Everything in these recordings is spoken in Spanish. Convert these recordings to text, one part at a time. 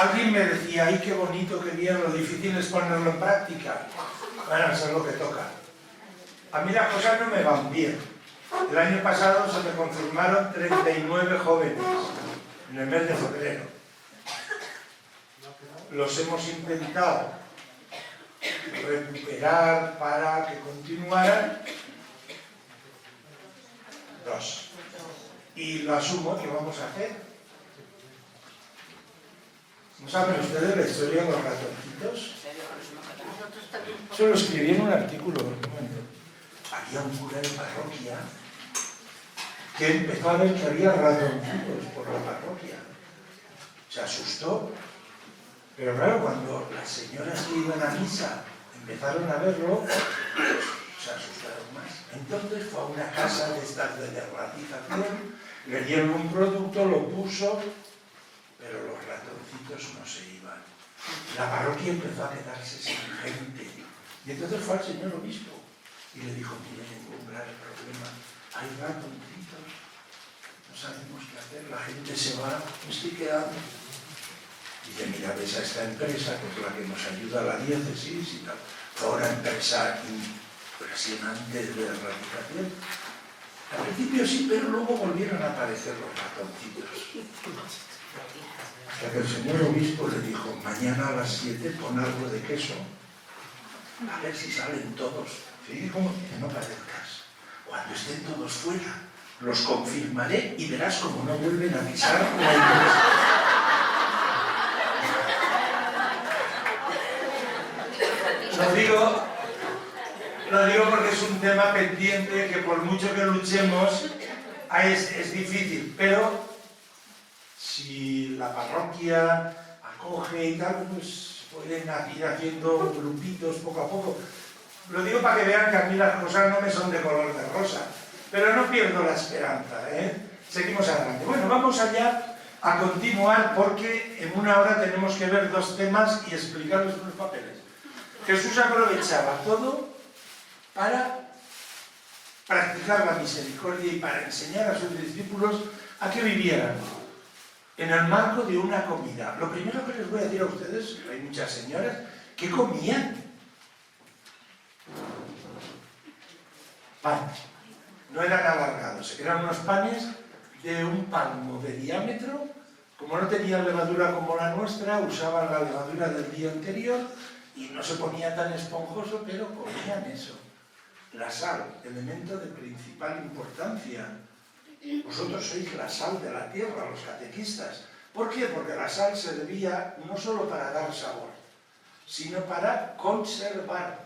Alguien me decía, ay, qué bonito, qué bien, lo difícil es ponerlo en práctica. Bueno, eso es lo que toca. A mí las cosas no me van bien. El año pasado se me confirmaron 39 jóvenes en el mes de febrero. Los hemos intentado recuperar para que continuaran 2. Y lo asumo, ¿qué vamos a hacer? ¿No saben ustedes la historia de los ratoncitos? Eso lo escribí en un artículo. Había un cura de parroquia que empezó a ver que había ratoncitos por la parroquia. Se asustó. Pero claro, cuando las señoras que iban a misa empezaron a verlo, se asustaron más. Entonces fue a una casa de estas de derratización, le dieron un producto, lo puso, pero los ratoncitos no se iban. La parroquia empezó a quedarse sin gente. Y entonces fue al señor obispo y le dijo, mire, tengo un grave problema, hay ratoncitos, no sabemos qué hacer, la gente se va, me estoy quedando. Dice, mira, ves a esta empresa, que es la que nos ayuda a la diócesis y tal, fue una empresa impresionante de erradicación. Al principio sí, pero luego volvieron a aparecer los ratoncitos. Hasta que el señor obispo le dijo, mañana a las 7 pon algo de queso, a ver si salen todos. Fíjate cómo dice, no padezcas. Cuando estén todos fuera, los confirmaré y verás cómo no vuelven a pisar la iglesia. Lo digo porque es un tema pendiente que por mucho que luchemos es difícil, pero si la parroquia acoge y tal, pues pueden ir haciendo grupitos poco a poco. Lo digo para que vean que a mí las cosas no me son de color de rosa, pero no pierdo la esperanza, ¿eh? Seguimos adelante. Bueno, vamos allá a continuar porque en una hora tenemos que ver 2 temas y explicarles los papeles. Jesús aprovechaba todo para practicar la misericordia y para enseñar a sus discípulos a que vivieran en el marco de una comida. Lo primero que les voy a decir a ustedes, hay muchas señoras, ¿qué comían? Pan. No eran alargados, eran unos panes de un palmo de diámetro. Como no tenían levadura como la nuestra, usaban la levadura del día anterior y no se ponía tan esponjoso, pero comían eso. La sal, elemento de principal importancia. Vosotros sois la sal de la tierra, los catequistas. ¿Por qué? Porque la sal servía no solo para dar sabor, sino para conservar.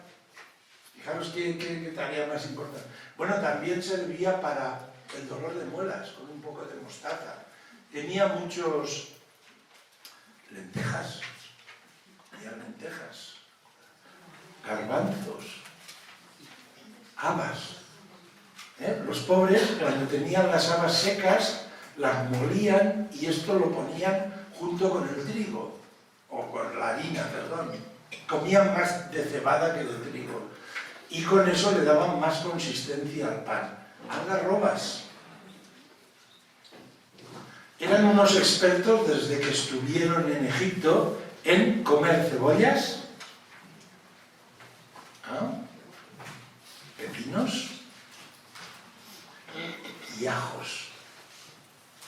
Fijaros qué tarea más importante. Bueno, también servía para el dolor de muelas, con un poco de mostaza. Tenía muchos lentejas, garbanzos, habas. Los pobres, cuando tenían las habas secas, las molían y esto lo ponían junto con el trigo, o con la harina, perdón. Comían más de cebada que de trigo. Y con eso le daban más consistencia al pan. Algarrobas. Eran unos expertos desde que estuvieron en Egipto en comer cebollas, pepinos y ajos,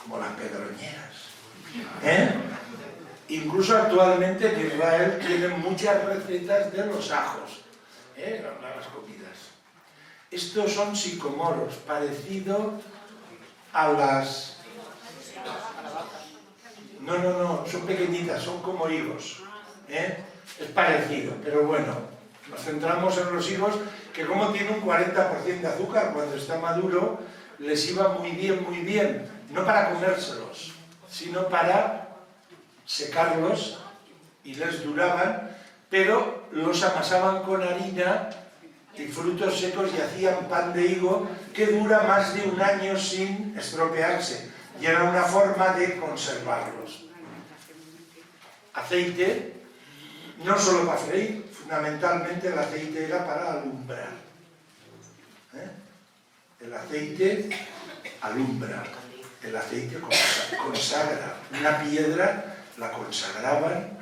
como las pedroñeras. Incluso actualmente en Israel tienen muchas recetas de los ajos, las comidas. Estos son sicomoros, parecido a las... No, son pequeñitas, son como higos. Es parecido, pero bueno, nos centramos en los higos, que como tiene un 40% de azúcar, cuando está maduro, les iba muy bien, no para comérselos, sino para secarlos y les duraban, pero los amasaban con harina y frutos secos y hacían pan de higo que dura más de 1 año sin estropearse. Y era una forma de conservarlos. Aceite, no solo para freír, fundamentalmente el aceite era para alumbrar. El aceite alumbra, el aceite consagra. Una piedra la consagraban.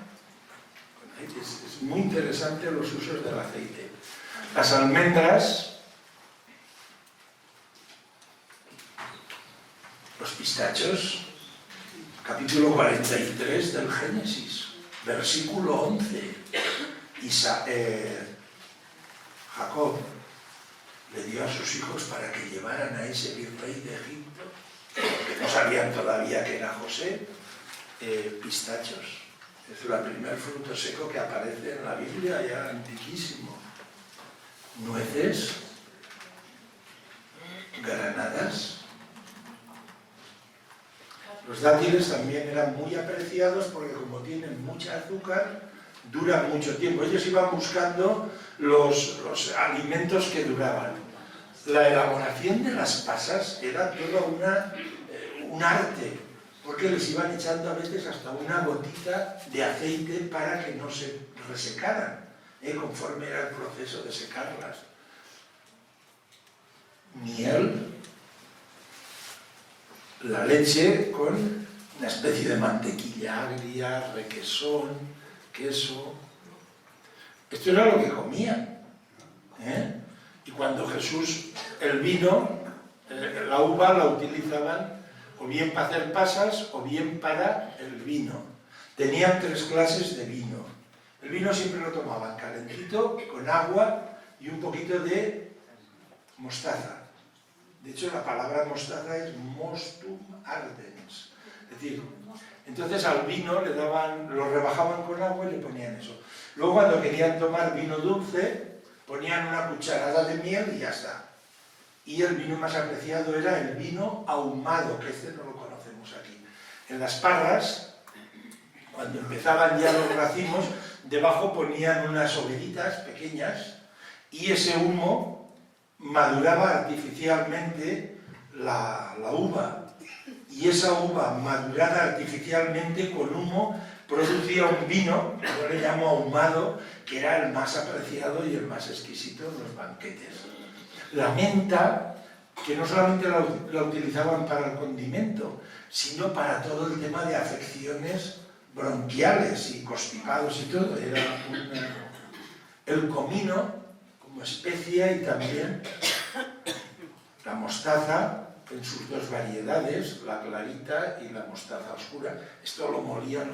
Es muy interesante los usos del aceite. Las almendras, los pistachos, capítulo 43 del Génesis, versículo 11. Jacob le dio a sus hijos para que llevaran a ese virrey de Egipto, que no sabían todavía que era José, pistachos. Es el primer fruto seco que aparece en la Biblia, ya antiquísimo. Nueces, granadas. Los dátiles también eran muy apreciados porque como tienen mucha azúcar, duran mucho tiempo. Ellos iban buscando los alimentos que duraban. La elaboración de las pasas era toda un arte, porque les iban echando a veces hasta una gotita de aceite para que no se resecaran, conforme era el proceso de secarlas. Miel, la leche con una especie de mantequilla agria, requesón, queso. Esto era lo que comían. Y cuando Jesús, el vino, la uva la utilizaban o bien para hacer pasas o bien para el vino. Tenían 3 clases de vino. El vino siempre lo tomaban calentito, con agua y un poquito de mostaza. De hecho, la palabra mostaza es mostum ardens. Es decir, entonces al vino le daban, lo rebajaban con agua y le ponían eso. Luego cuando querían tomar vino dulce, ponían una cucharada de miel y ya está. Y el vino más apreciado era el vino ahumado, que este no lo conocemos aquí. En las parras, cuando empezaban ya los racimos, debajo ponían unas hogueritas pequeñas y ese humo maduraba artificialmente la uva. Y esa uva madurada artificialmente con humo producía un vino, que yo le llamo ahumado, que era el más apreciado y el más exquisito en los banquetes. La menta, que no solamente la utilizaban para el condimento, sino para todo el tema de afecciones bronquiales y constipados y todo. Era el comino como especia y también la mostaza en sus 2 variedades, la clarita y la mostaza oscura. Esto lo molían.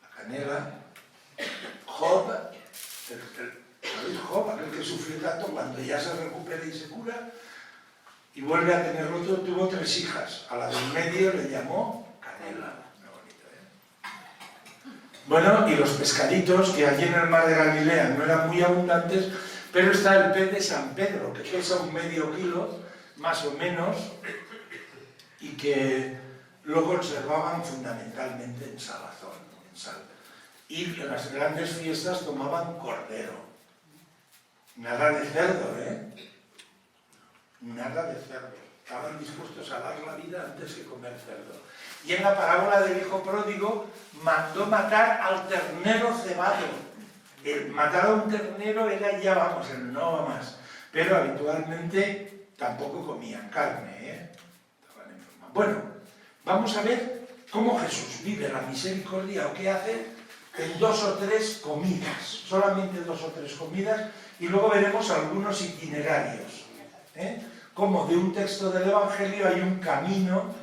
La canela. Job, ¿sabéis? Job, aquel que sufrió tanto, cuando ya se recupera y se cura y vuelve a tener otro, tuvo 3 hijas. A la del medio le llamó canela. Bueno, y los pescaditos, que allí en el mar de Galilea no eran muy abundantes, pero está el pez de San Pedro, que pesa un medio kilo, más o menos, y que lo conservaban fundamentalmente en salazón, en sal. Y en las grandes fiestas tomaban cordero. Nada de cerdo, Nada de cerdo. Estaban dispuestos a dar la vida antes que comer cerdo. Y en la parábola del hijo pródigo mandó matar al ternero cebado. El matar a un ternero era ya, vamos, el no va más. Pero habitualmente tampoco comían carne, Estaban enfermos. Bueno, vamos a ver cómo Jesús vive la misericordia o qué hace en 2 o 3 comidas. Solamente 2 o 3 comidas y luego veremos algunos itinerarios. Como de un texto del Evangelio hay un camino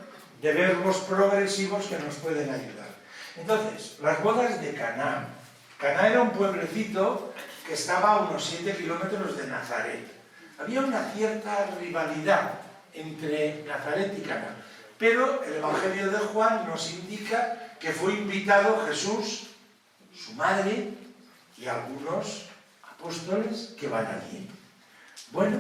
de verbos progresivos que nos pueden ayudar. Entonces, las bodas de Caná. Caná era un pueblecito que estaba a unos 7 kilómetros de Nazaret. Había una cierta rivalidad entre Nazaret y Caná, pero el Evangelio de Juan nos indica que fue invitado Jesús, su madre y algunos apóstoles que van allí. Bueno,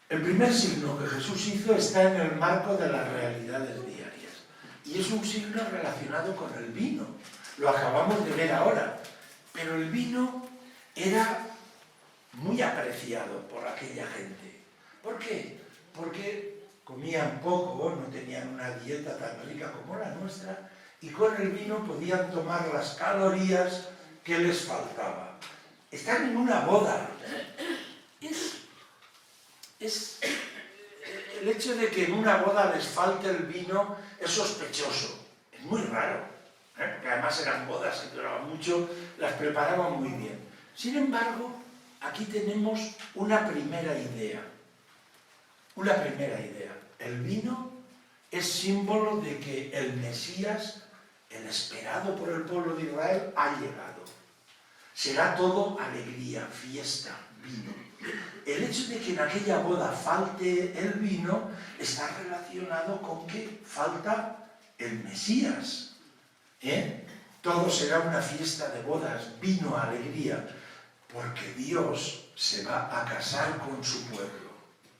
el primer signo que Jesús hizo está en el marco de las realidades diarias y es un signo relacionado con el vino. Lo acabamos de ver ahora, pero el vino era muy apreciado por aquella gente. ¿Por qué? Porque comían poco, no tenían una dieta tan rica como la nuestra y con el vino podían tomar las calorías que les faltaba. Están en una boda. el hecho de que en una boda les falte el vino es sospechoso, es muy raro, porque además eran bodas que duraban mucho, las preparaban muy bien. Sin embargo, aquí tenemos una primera idea. El vino es símbolo de que el Mesías, el esperado por el pueblo de Israel, ha llegado. Será todo alegría, fiesta, vino. El hecho de que en aquella boda falte el vino está relacionado con que falta el Mesías. Todo será una fiesta de bodas, vino, alegría, porque Dios se va a casar con su pueblo.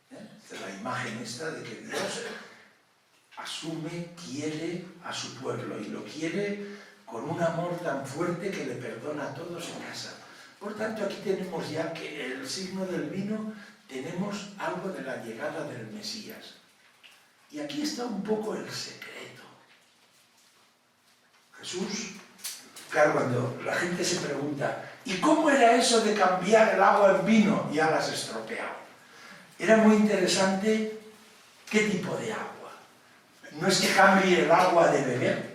Esta es la imagen esta de que Dios asume, quiere a su pueblo y lo quiere con un amor tan fuerte que le perdona a todos en casa. Por tanto, aquí tenemos ya que el signo del vino, tenemos algo de la llegada del Mesías. Y aquí está un poco el secreto. Jesús, claro, cuando la gente se pregunta, ¿y cómo era eso de cambiar el agua en vino? Ya las has estropeado. Era muy interesante qué tipo de agua. No es que cambie el agua de beber.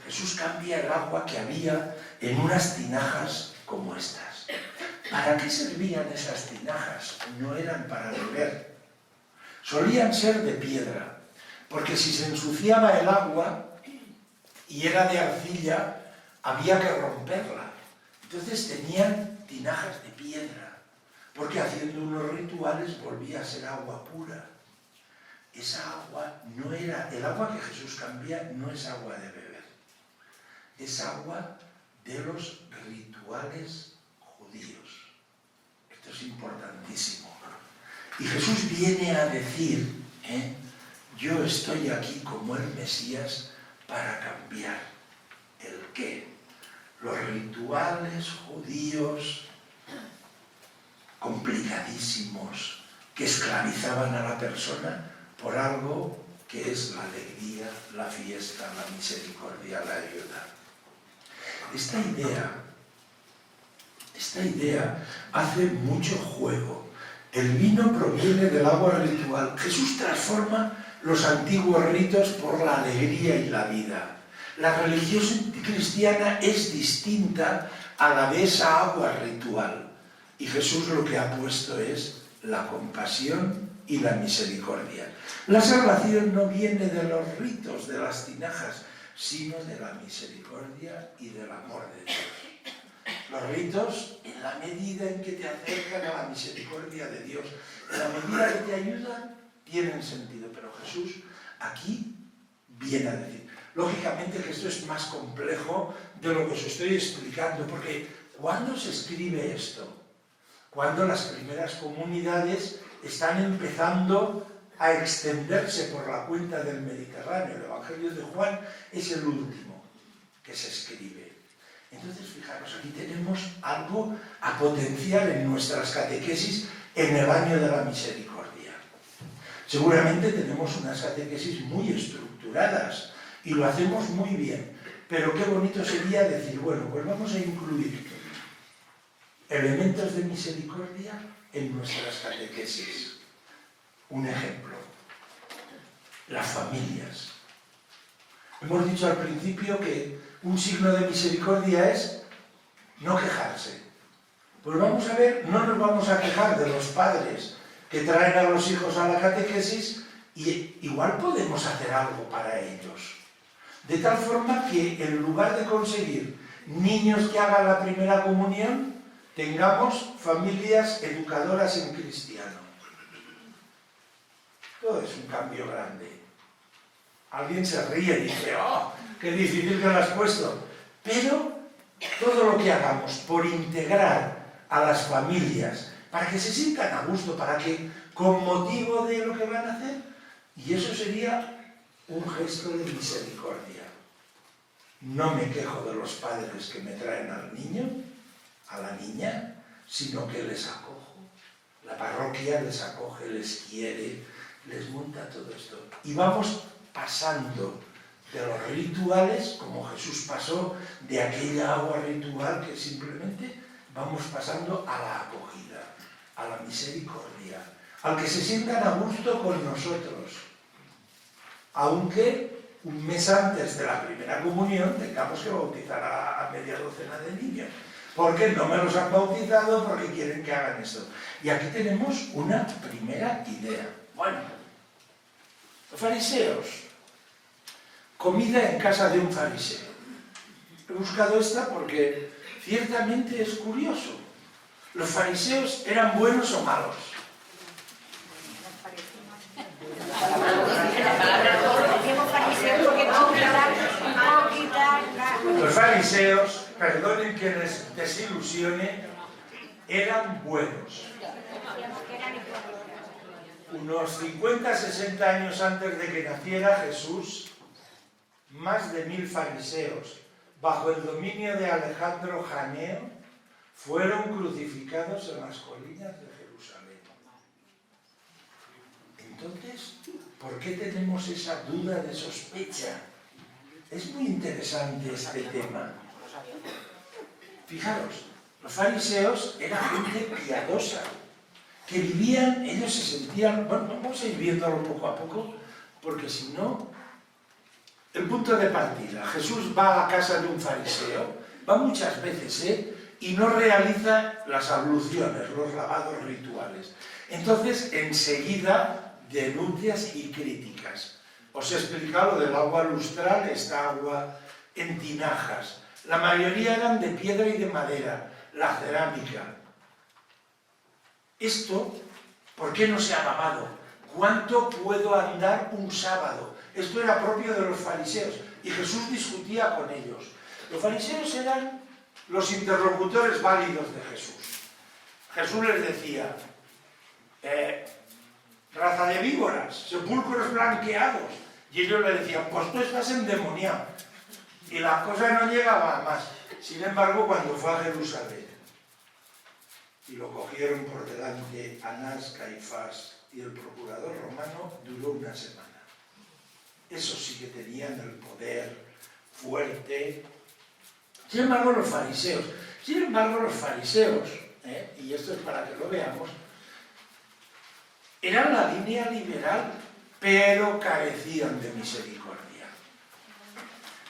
Jesús cambia el agua que había en unas tinajas como estas. ¿Para qué servían esas tinajas? No eran para beber. Solían ser de piedra, porque si se ensuciaba el agua y era de arcilla, había que romperla. Entonces tenían tinajas de piedra, porque haciendo unos rituales volvía a ser agua pura. Esa agua no era, el agua que Jesús cambia no es agua de beber, es agua de los rituales judíos. Esto es importantísimo. Y Jesús viene a decir, yo estoy aquí como el Mesías para cambiar. ¿El qué? Los rituales judíos complicadísimos que esclavizaban a la persona por algo que es la alegría, la fiesta, la misericordia, la ayuda. Esta idea hace mucho juego. El vino proviene del agua ritual. Jesús transforma los antiguos ritos por la alegría y la vida. La religión cristiana es distinta a la de esa agua ritual. Y Jesús lo que ha puesto es la compasión y la misericordia. La salvación no viene de los ritos, de las tinajas, sino de la misericordia y del amor de Dios. Los ritos, en la medida en que te acercan a la misericordia de Dios, en la medida que te ayudan, tienen sentido. Pero Jesús aquí viene a decir. Lógicamente que esto es más complejo de lo que os estoy explicando, porque ¿cuándo se escribe esto? Cuando las primeras comunidades están empezando a extenderse por la cuenca del Mediterráneo. El Evangelio de Juan es el último que se escribe. Entonces, fijaros, aquí tenemos algo a potenciar en nuestras catequesis en el año de la misericordia. Seguramente tenemos unas catequesis muy estructuradas y lo hacemos muy bien, pero qué bonito sería decir, bueno, pues vamos a incluir elementos de misericordia en nuestras catequesis. Un ejemplo, las familias. Hemos dicho al principio que un signo de misericordia es no quejarse. Pues vamos a ver, no nos vamos a quejar de los padres que traen a los hijos a la catequesis y igual podemos hacer algo para ellos. De tal forma que en lugar de conseguir niños que hagan la primera comunión, tengamos familias educadoras en cristiano. Todo es un cambio grande. Alguien se ríe y dice, ¡oh, qué difícil que lo has puesto! Pero todo lo que hagamos por integrar a las familias, para que se sientan a gusto, para que con motivo de lo que van a hacer, y eso sería un gesto de misericordia. No me quejo de los padres que me traen al niño, a la niña, sino que les acojo. La parroquia les acoge, les quiere, les monta todo esto. Y vamos pasando de los rituales, como Jesús pasó de aquella agua ritual, que simplemente vamos pasando a la acogida, a la misericordia, al que se sientan a gusto con nosotros, aunque un mes antes de la primera comunión tengamos que bautizar a media docena de niños, porque no me los han bautizado porque quieren que hagan esto. Y aquí tenemos una primera idea. Bueno, los fariseos, comida en casa de un fariseo. He buscado esta porque ciertamente es curioso. ¿Los fariseos eran buenos o malos? Los fariseos, perdonen que les desilusione, eran buenos. Unos 50-60 años antes de que naciera Jesús, más de 1000 fariseos, bajo el dominio de Alejandro Janeo, fueron crucificados en las colinas de Jerusalén. Entonces, ¿por qué tenemos esa duda de sospecha? Es muy interesante este tema. Fijaros, los fariseos eran gente piadosa, que vivían, ellos se sentían... Bueno, vamos a ir viéndolo poco a poco, porque si no... El punto de partida, Jesús va a casa de un fariseo, va muchas veces, y no realiza las abluciones, los lavados rituales. Entonces, enseguida, denuncias y críticas. Os he explicado lo del agua lustral, esta agua en tinajas. La mayoría eran de piedra y de madera, la cerámica. Esto, ¿por qué no se ha lavado? ¿Cuánto puedo andar un sábado? Esto era propio de los fariseos y Jesús discutía con ellos. Los fariseos eran los interlocutores válidos de Jesús. Jesús les decía, raza de víboras, sepulcros blanqueados. Y ellos le decían, pues tú estás endemoniado. Y la cosa no llegaba a más. Sin embargo, cuando fue a Jerusalén y lo cogieron por delante Anás, Caifás y el procurador romano, duró una semana. Eso sí que tenían el poder fuerte. Sin embargo, los fariseos, y esto es para que lo veamos, eran la línea liberal, pero carecían de misericordia.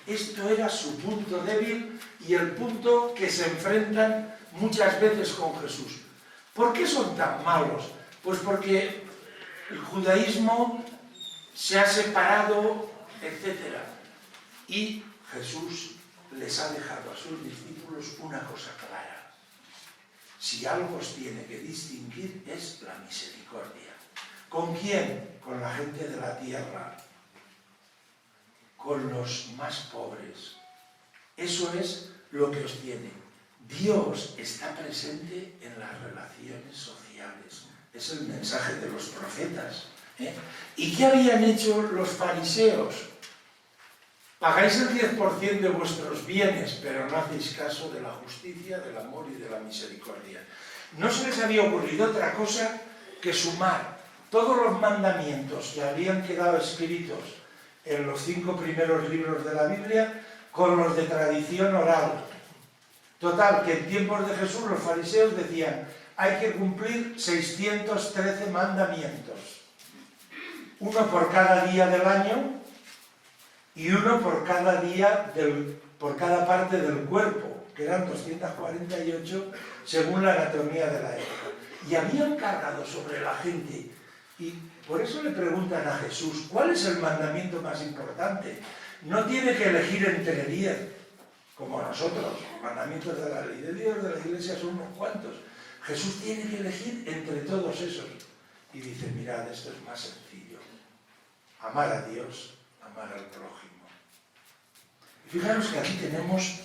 Esto era su punto débil y el punto que se enfrentan muchas veces con Jesús. ¿Por qué son tan malos? Pues porque el judaísmo se ha separado, etc. Y Jesús les ha dejado a sus discípulos una cosa clara. Si algo os tiene que distinguir es la misericordia. ¿Con quién? Con la gente de la tierra, con los más pobres. Eso es lo que os tiene. Dios está presente en las relaciones sociales. Es el mensaje de los profetas. ¿Y qué habían hecho los fariseos? Pagáis el 10% de vuestros bienes, pero no hacéis caso de la justicia, del amor y de la misericordia. No se les había ocurrido otra cosa que sumar todos los mandamientos que habían quedado escritos en los 5 primeros libros de la Biblia con los de tradición oral. Total, que en tiempos de Jesús los fariseos decían, hay que cumplir 613 mandamientos. Uno por cada día del año y uno por cada día, por cada parte del cuerpo, que eran 248 según la anatomía de la época. Y habían cargado sobre la gente. Y por eso le preguntan a Jesús, ¿cuál es el mandamiento más importante? No tiene que elegir entre 10, como nosotros. Los mandamientos de la ley de Dios, de la Iglesia, son unos cuantos. Jesús tiene que elegir entre todos esos. Y dice, mirad, esto es más sencillo. Amar a Dios, amar al prójimo. Y fijaros que aquí tenemos...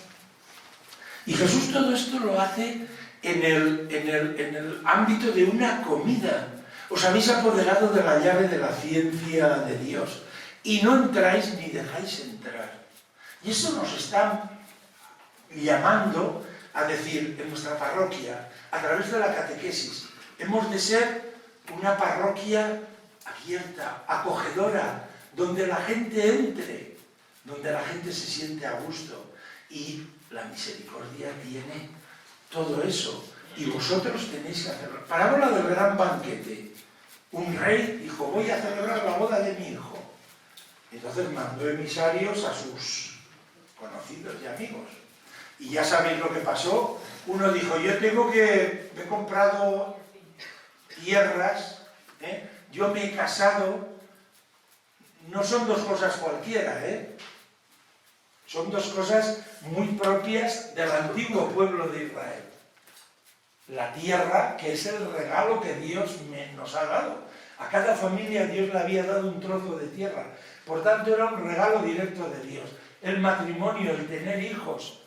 Y Jesús todo esto lo hace en el ámbito de una comida. Os habéis apoderado de la llave de la ciencia de Dios y no entráis ni dejáis entrar. Y eso nos está llamando a decir en nuestra parroquia, a través de la catequesis, hemos de ser una parroquia abierta, acogedora, donde la gente entre, donde la gente se siente a gusto. Y la misericordia tiene todo eso. Y vosotros tenéis que hacerlo. Parábola del gran banquete. un rey dijo, voy a celebrar la boda de mi hijo. Entonces mandó emisarios a sus conocidos y amigos. Y ya sabéis lo que pasó. Uno dijo, me he comprado tierras, yo me he casado. No son dos cosas cualquiera, son dos cosas muy propias del antiguo pueblo de Israel. La tierra, que es el regalo que Dios nos ha dado. A cada familia Dios le había dado un trozo de tierra. Por tanto, era un regalo directo de Dios. El matrimonio, el tener hijos,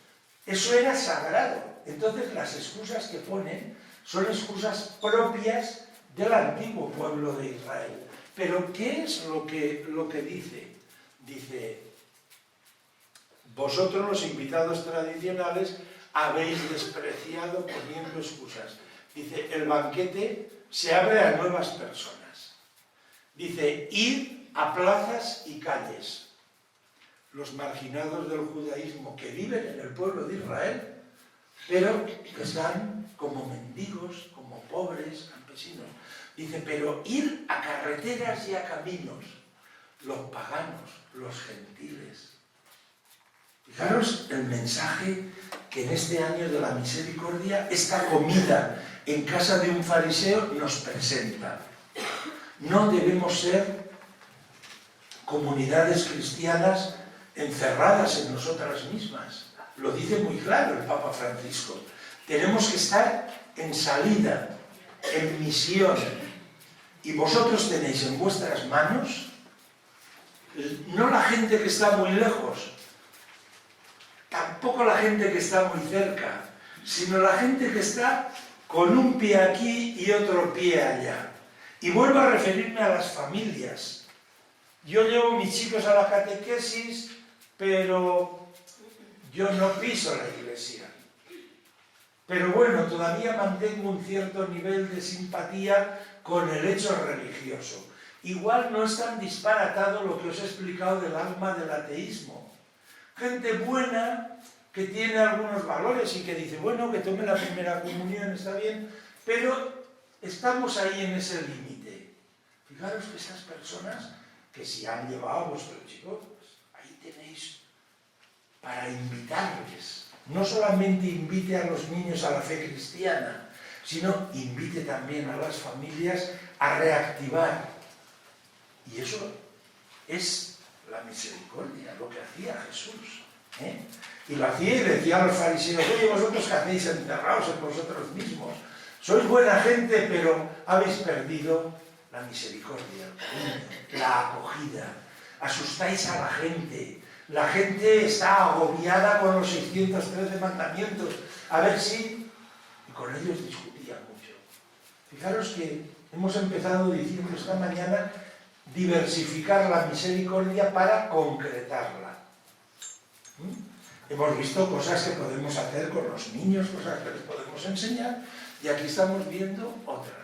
eso era sagrado. Entonces, las excusas que ponen son excusas propias del antiguo pueblo de Israel. Pero, ¿qué es lo que dice? Dice, vosotros los invitados tradicionales habéis despreciado poniendo excusas. Dice, el banquete se abre a nuevas personas. Dice, id a plazas y calles. Los marginados del judaísmo que viven en el pueblo de Israel, pero que están como mendigos, como pobres, campesinos. Dice, pero ir a carreteras y a caminos, los paganos, los gentiles. Fijaros el mensaje que en este año de la misericordia, esta comida en casa de un fariseo nos presenta. No debemos ser comunidades cristianas encerradas en nosotras mismas. Lo dice muy claro el Papa Francisco. Tenemos que estar en salida, en misión. Y vosotros tenéis en vuestras manos, no la gente que está muy lejos, tampoco la gente que está muy cerca, sino la gente que está con un pie aquí y otro pie allá. Y vuelvo a referirme a las familias. Yo llevo mis chicos a la catequesis, pero yo no piso la iglesia. Pero bueno, todavía mantengo un cierto nivel de simpatía con el hecho religioso. Igual no es tan disparatado lo que os he explicado del alma del ateísmo. Gente buena que tiene algunos valores y que dice, bueno, que tome la primera comunión, está bien, pero estamos ahí en ese límite. Fijaros que esas personas que si han llevado a vuestros chicos, pues ahí tenéis para invitarles. No solamente invite a los niños a la fe cristiana, sino invite también a las familias a reactivar. Y eso es la misericordia, lo que hacía Jesús. Y lo hacía y decía a los fariseos, oye, vosotros que hacéis enterrados en vosotros mismos, sois buena gente, pero habéis perdido la misericordia, la acogida, asustáis a la gente. La gente está agobiada con los 613 mandamientos. A ver si... Y con ellos discutía mucho. Fijaros que hemos empezado diciendo esta mañana diversificar la misericordia para concretarla. Hemos visto cosas que podemos hacer con los niños, cosas que les podemos enseñar, y aquí estamos viendo otras.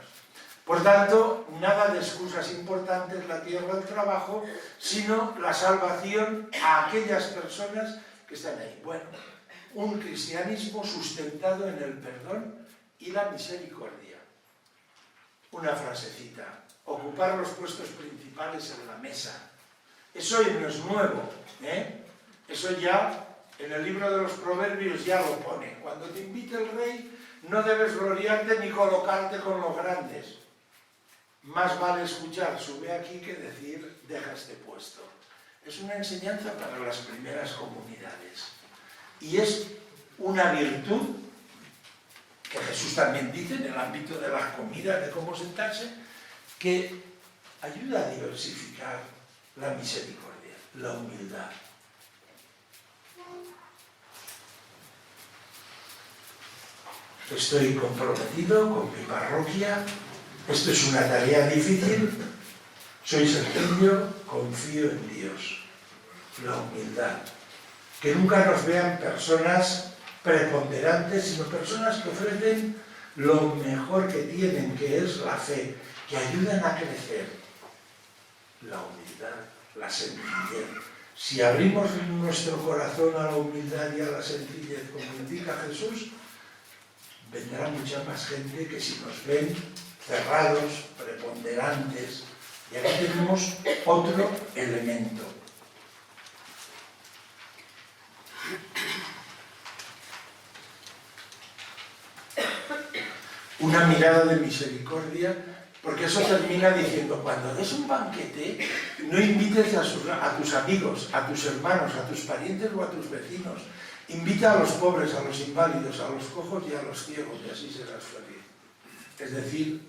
Por tanto, nada de excusas importantes, la tierra del trabajo, sino la salvación a aquellas personas que están ahí. Bueno, un cristianismo sustentado en el perdón y la misericordia. Una frasecita, ocupar los puestos principales en la mesa. Eso no es nuevo, Eso ya en el libro de los Proverbios ya lo pone. Cuando te invite el rey, no debes gloriarte ni colocarte con los grandes. Más vale escuchar, sube aquí, que decir, deja este puesto. Es una enseñanza para las primeras comunidades. Y es una virtud que Jesús también dice en el ámbito de las comidas, de cómo sentarse, que ayuda a diversificar la misericordia, la humildad. Estoy comprometido con mi parroquia. Esto es una tarea difícil. Soy sencillo, confío en Dios. La humildad. Que nunca nos vean personas preponderantes, sino personas que ofrecen lo mejor que tienen, que es la fe, que ayudan a crecer. La humildad, la sencillez. Si abrimos nuestro corazón a la humildad y a la sencillez, como indica Jesús, vendrá mucha más gente que si nos ven cerrados, preponderantes. Y aquí tenemos otro elemento. Una mirada de misericordia, porque eso termina diciendo, cuando des un banquete, no invites a tus amigos, a tus hermanos, a tus parientes o a tus vecinos. Invita a los pobres, a los inválidos, a los cojos y a los ciegos, y así serás feliz. Es decir,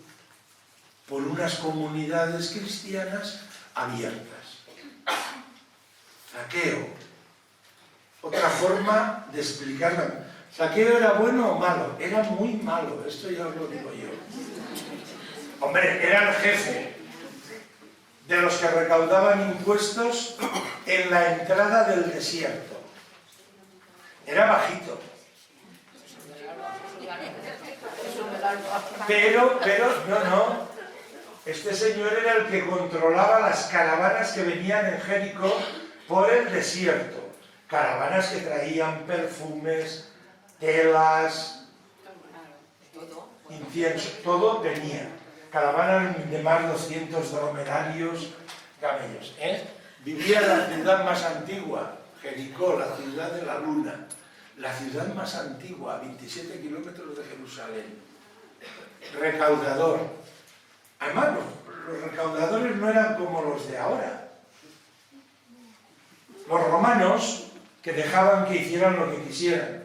por unas comunidades cristianas abiertas. Zaqueo. Otra forma de explicarla. ¿Zaqueo era bueno o malo? Era muy malo, esto ya os lo digo yo. Hombre, era el jefe de los que recaudaban impuestos en la entrada del desierto. Era bajito. Pero, no. Este señor era el que controlaba las caravanas que venían en Jericó por el desierto. Caravanas que traían perfumes, telas, incienso, todo venía. Caravanas de más de 200 dromedarios, camellos. Vivía en la ciudad más antigua, Jericó, la ciudad de la luna. La ciudad más antigua, a 27 kilómetros de Jerusalén. Recaudador. Además, los recaudadores no eran como los de ahora. Los romanos, que dejaban que hicieran lo que quisieran,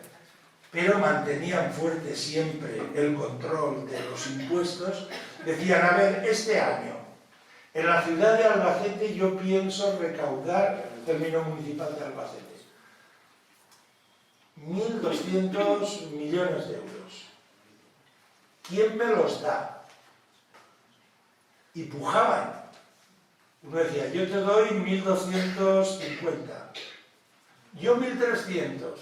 pero mantenían fuerte siempre el control de los impuestos, decían, a ver, este año, en la ciudad de Albacete yo pienso recaudar, término municipal de Albacete, 1.200 millones de euros. ¿Quién me los da? Y pujaban. Uno decía, yo te doy 1.250. Yo 1.300.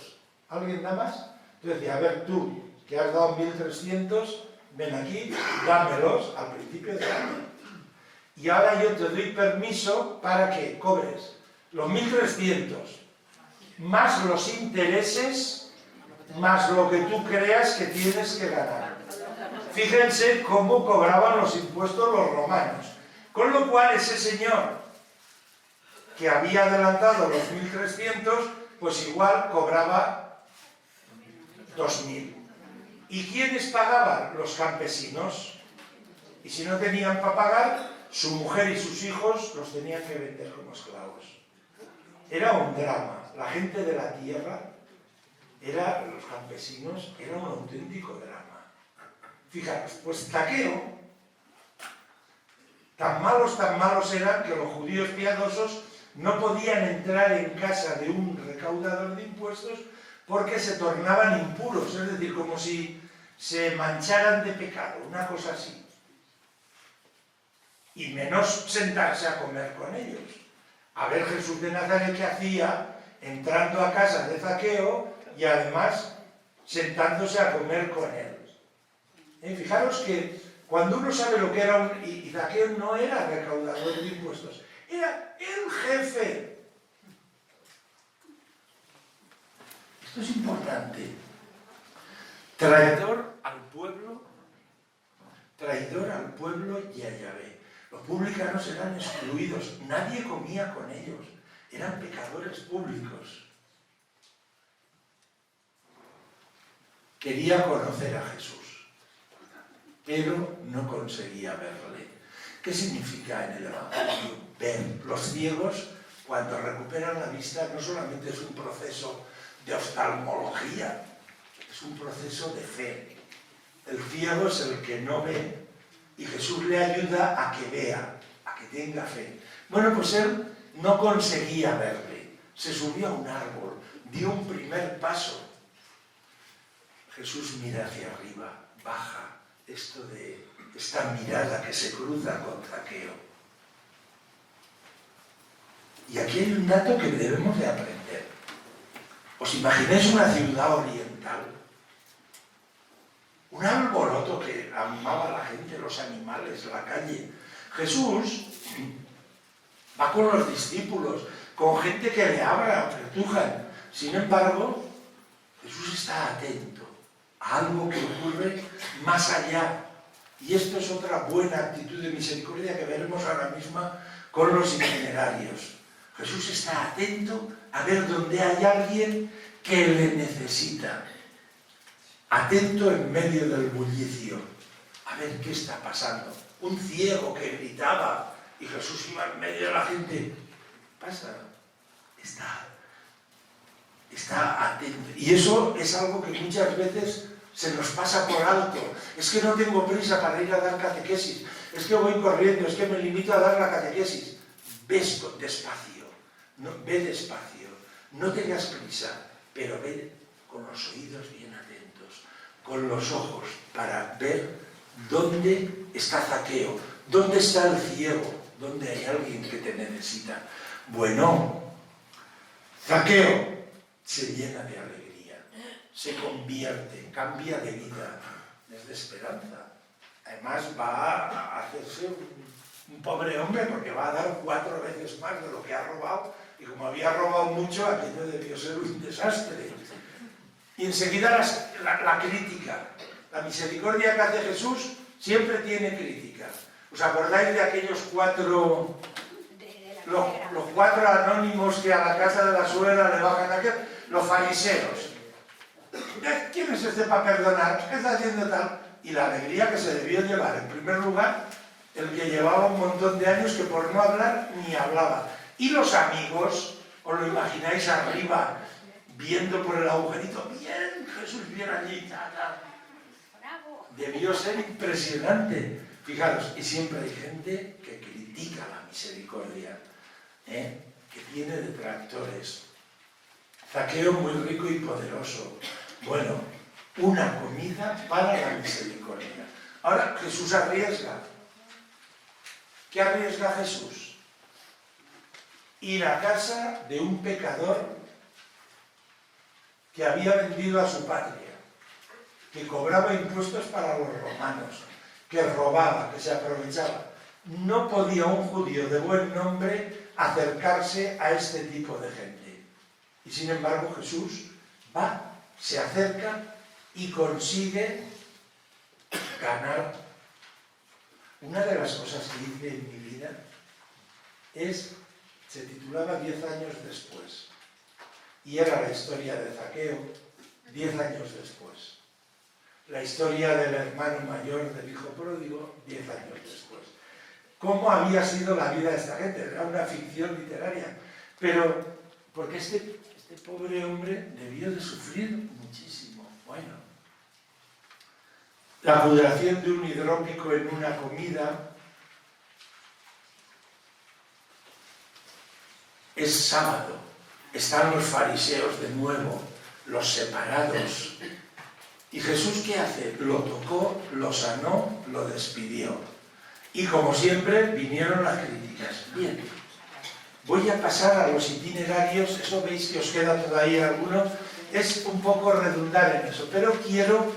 ¿Alguien da más? Yo decía, a ver, tú, que has dado 1.300, ven aquí, dámelos al principio del año. Y ahora yo te doy permiso para que cobres los 1.300, más los intereses, más lo que tú creas que tienes que ganar. Fíjense cómo cobraban los impuestos los romanos. Con lo cual ese señor que había adelantado los 1.300, pues igual cobraba 2.000. ¿Y quiénes pagaban? Los campesinos. Y si no tenían para pagar, su mujer y sus hijos los tenían que vender como esclavos. Era un drama. La gente de la tierra, los campesinos, era un auténtico drama. Fijaros, pues Zaqueo, tan malos eran que los judíos piadosos no podían entrar en casa de un recaudador de impuestos porque se tornaban impuros, es decir, como si se mancharan de pecado, una cosa así. Y menos sentarse a comer con ellos. A ver Jesús de Nazaret qué hacía entrando a casa de Zaqueo y además sentándose a comer con él. Fijaros que cuando uno sabe lo que era y Zaqueo no era recaudador de impuestos, era el jefe. Esto es importante. Traidor al pueblo y a Yahvé. Los publicanos eran excluidos, nadie comía con ellos, eran pecadores públicos. Quería conocer a Jesús, pero no conseguía verle. ¿Qué significa en el Evangelio ver? Los ciegos, cuando recuperan la vista, no solamente es un proceso de oftalmología, es un proceso de fe. El ciego es el que no ve y Jesús le ayuda a que vea, a que tenga fe. Bueno, pues él no conseguía verle, se subió a un árbol, dio un primer paso. Jesús mira hacia arriba, baja, esta mirada que se cruza con Zaqueo. Y aquí hay un dato que debemos de aprender. ¿Os imagináis una ciudad oriental? Un alboroto que amaba a la gente, los animales, la calle. Jesús va con los discípulos, con gente que le habla, apretujan. Sin embargo, Jesús está atento a algo que ocurre más allá Y esto es otra buena actitud de misericordia que veremos ahora mismo con los itinerarios. Jesús está atento a ver dónde hay alguien que le necesita. Atento en medio del bullicio, a ver qué está pasando. Un ciego que gritaba y Jesús iba en medio de la gente. Pasa, está atento. Y eso es algo que muchas veces se nos pasa por alto. Es que no tengo prisa para ir a dar catequesis. Es que voy corriendo, es que me limito a dar la catequesis. Ves despacio, ve despacio. No tengas prisa, pero ve con los oídos bien atentos, con los ojos, para ver dónde está Zaqueo, dónde está el ciego, dónde hay alguien que te necesita. Bueno, Zaqueo se llena de alegría, se convierte, cambia de vida, es de esperanza. Además va a hacerse un pobre hombre porque va a dar 4 veces más de lo que ha robado, y como había robado mucho, aquello debió ser un desastre. Y enseguida la crítica, la misericordia que hace Jesús siempre tiene crítica. ¿Os acordáis de aquellos 4, los 4 anónimos que a la casa de la suegra le bajan aquel? Los fariseos. ¿Quién es este para perdonar? ¿Qué está haciendo tal? Y la alegría que se debió llevar, en primer lugar, el que llevaba un montón de años que por no hablar ni hablaba. Y los amigos, os lo imagináis arriba, viendo por el agujerito, bien, Jesús viene allí, debió ser impresionante. Fijaros, y siempre hay gente que critica la misericordia, que tiene detractores. Zaqueo muy rico y poderoso. Bueno, una comida para la misericordia. Ahora Jesús arriesga. ¿Qué arriesga Jesús? Ir a casa de un pecador que había vendido a su patria, que cobraba impuestos para los romanos, que robaba, que se aprovechaba. No podía un judío de buen nombre acercarse a este tipo de gente. Y sin embargo Jesús va, se acerca y consigue ganar. Una de las cosas que hice en mi vida se titulaba 10 años después. Y era la historia de Zaqueo 10 años después. La historia del hermano mayor del hijo pródigo 10 años después. ¿Cómo había sido la vida de esta gente? Era una ficción literaria. Pero, porque este pobre hombre debió de sufrir muchísimo. Bueno, la pudrición de un hidrópico en una comida es sábado. Están los fariseos de nuevo, los separados. ¿Y Jesús qué hace? Lo tocó, lo sanó, lo despidió. Y como siempre, vinieron las críticas. Bien, voy a pasar a los itinerarios. Eso veis que os queda todavía alguno. Es un poco redundar en eso, pero quiero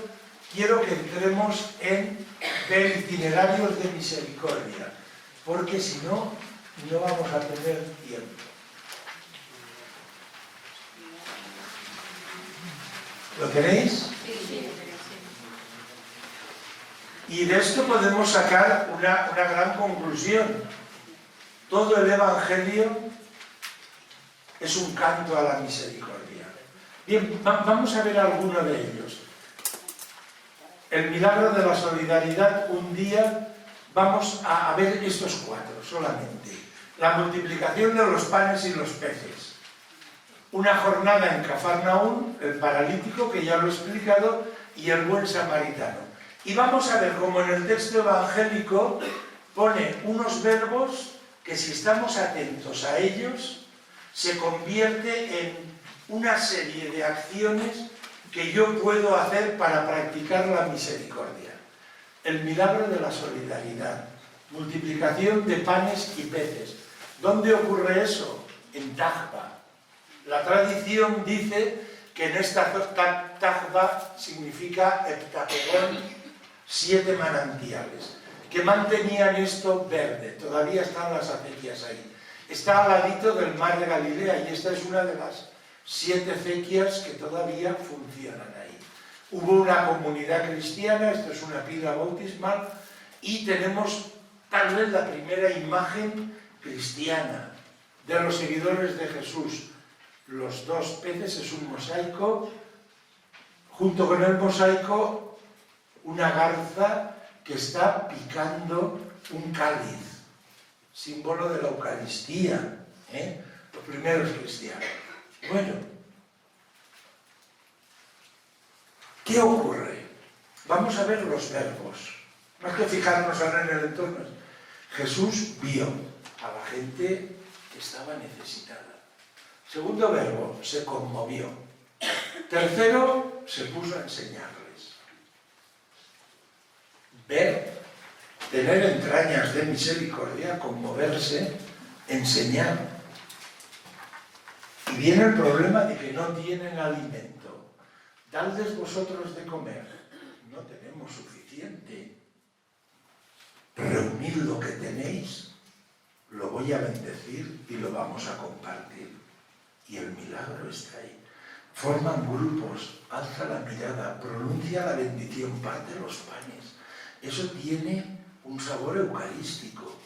que entremos en ver itinerarios de misericordia, porque si no, no vamos a tener tiempo. ¿Lo tenéis? Y de esto podemos sacar una gran conclusión. Todo el Evangelio es un canto a la misericordia. Bien, vamos a ver alguno de ellos. El milagro de la solidaridad, un día vamos a ver estos 4 solamente. La multiplicación de los panes y los peces. Una jornada en Cafarnaún, el paralítico, que ya lo he explicado, y el buen samaritano. Y vamos a ver cómo en el texto evangélico pone unos verbos que, si estamos atentos a ellos, se convierte en una serie de acciones que yo puedo hacer para practicar la misericordia. El milagro de la solidaridad, multiplicación de panes y peces. ¿Dónde ocurre eso? En Tajba. La tradición dice que en esta Tajba significa heptategón, 7 manantiales, que mantenían esto verde. Todavía están las acequias ahí. Está al ladito del mar de Galilea, y esta es una de las 7 acequias que todavía funcionan ahí. Hubo una comunidad cristiana, esto es una pila bautismal, y tenemos tal vez la primera imagen cristiana de los seguidores de Jesús. Los dos peces es un mosaico, junto con el mosaico una garza que está picando un cáliz, símbolo de la Eucaristía, los primeros cristianos. Bueno, ¿qué ocurre? Vamos a ver los verbos. Más que fijarnos ahora en el entorno. Jesús vio a la gente que estaba necesitada. Segundo verbo, se conmovió. Tercero, se puso a enseñarles. Ver, tener entrañas de misericordia, conmoverse, enseñar. Y viene el problema de que no tienen alimento. Dadles vosotros de comer. No tenemos suficiente. Reunid lo que tenéis, lo voy a bendecir y lo vamos a compartir. Y el milagro está ahí. Forman grupos, alza la mirada, pronuncia la bendición, parte los panes. Eso tiene un sabor eucarístico,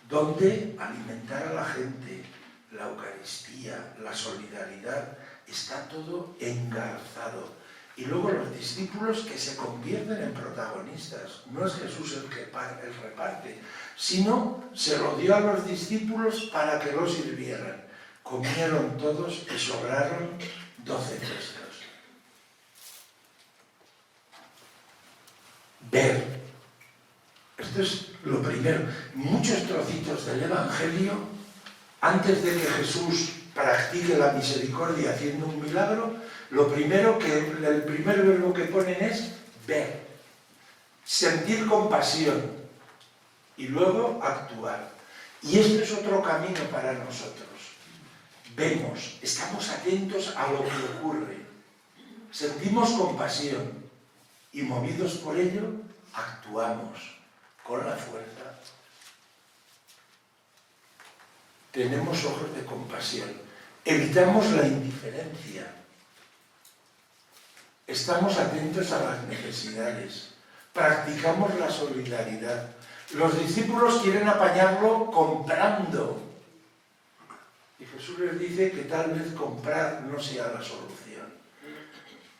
donde alimentar a la gente, la Eucaristía, la solidaridad, está todo engarzado. Y luego los discípulos que se convierten en protagonistas. No es Jesús el que reparte, sino se lo dio a los discípulos para que lo sirvieran. Comieron todos y sobraron 12 cestos. Ver. Esto es lo primero. Muchos trocitos del Evangelio, antes de que Jesús practique la misericordia haciendo un milagro, el primer verbo que ponen es ver, sentir compasión y luego actuar. Y este es otro camino para nosotros. Vemos, estamos atentos a lo que ocurre, sentimos compasión y movidos por ello, actuamos con la fuerza. Tenemos ojos de compasión, evitamos la indiferencia. Estamos atentos a las necesidades, practicamos la solidaridad. Los discípulos quieren apañarlo comprando. Y Jesús les dice que tal vez comprar no sea la solución.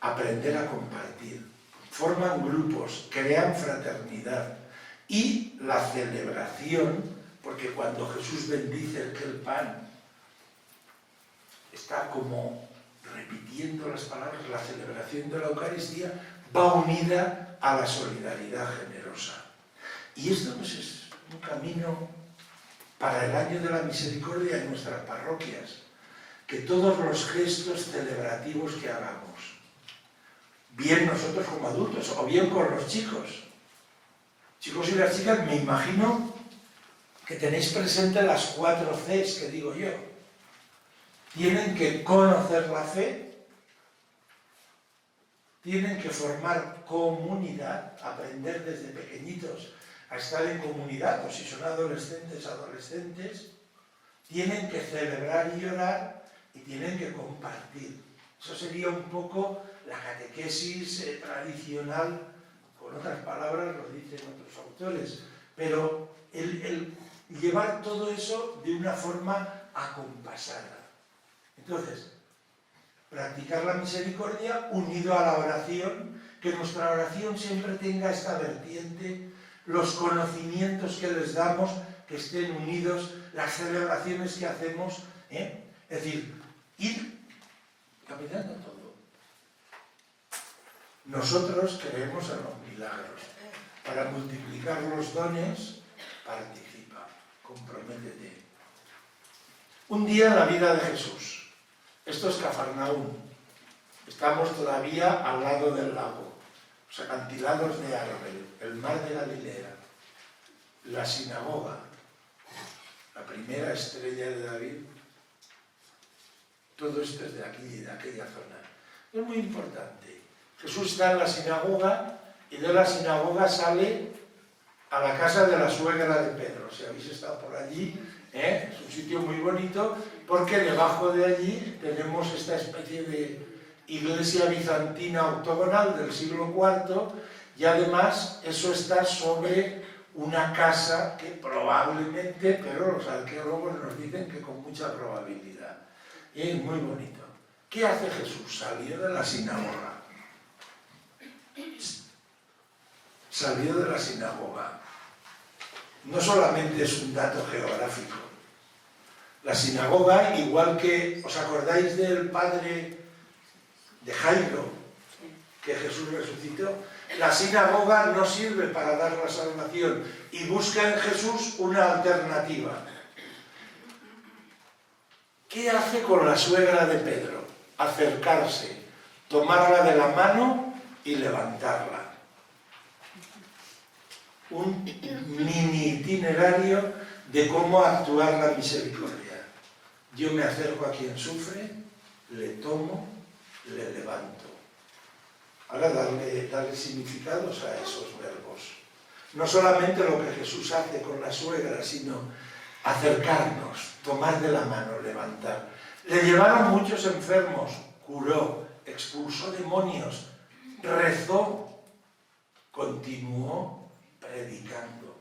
Aprender a compartir. Forman grupos, crean fraternidad. Y la celebración, porque cuando Jesús bendice el pan, está como repitiendo las palabras, la celebración de la Eucaristía va unida a la solidaridad generosa. Y esto pues, es un camino para el año de la misericordia en nuestras parroquias, que todos los gestos celebrativos que hagamos, bien nosotros como adultos o bien con los chicos y las chicas, me imagino que tenéis presente las 4 Cs que digo yo. Tienen que conocer la fe, tienen que formar comunidad, aprender desde pequeñitos a estar en comunidad, o si son adolescentes, tienen que celebrar y orar y tienen que compartir. Eso sería un poco la catequesis tradicional, con otras palabras lo dicen otros autores, pero el llevar todo eso de una forma acompasada. Entonces, practicar la misericordia unido a la oración, que nuestra oración siempre tenga esta vertiente, los conocimientos que les damos, que estén unidos, las celebraciones que hacemos, es decir, ir caminando todo. Nosotros creemos en los milagros. Para multiplicar los dones, participa, comprométete. Un día en la vida de Jesús. Esto es Cafarnaúm. Estamos todavía al lado del lago, los acantilados de Arbel, el mar de Galilea, la sinagoga, la primera estrella de David. Todo esto es de aquí, de aquella zona. Es muy importante. Jesús está en la sinagoga y de la sinagoga sale a la casa de la suegra de Pedro. Si habéis estado por allí, es un sitio muy bonito, porque debajo de allí tenemos esta especie de iglesia bizantina octogonal del siglo IV, Y además eso está sobre una casa que probablemente, pero los arqueólogos nos dicen que con mucha probabilidad. Y es muy bonito. ¿Qué hace Jesús? Salió de la sinagoga. Salió de la sinagoga. No solamente es un dato geográfico. La sinagoga, igual que, ¿os acordáis del padre de Jairo que Jesús resucitó? La sinagoga no sirve para dar la salvación y busca en Jesús una alternativa. ¿Qué hace con la suegra de Pedro? Acercarse, tomarla de la mano y levantarla. Un mini itinerario de cómo actuar la misericordia. Yo me acerco a quien sufre, le tomo, le levanto. Ahora darle significados a esos verbos. No solamente lo que Jesús hace con la suegra, sino acercarnos, tomar de la mano, levantar. Le llevaron muchos enfermos, curó, expulsó demonios, rezó, continuó predicando.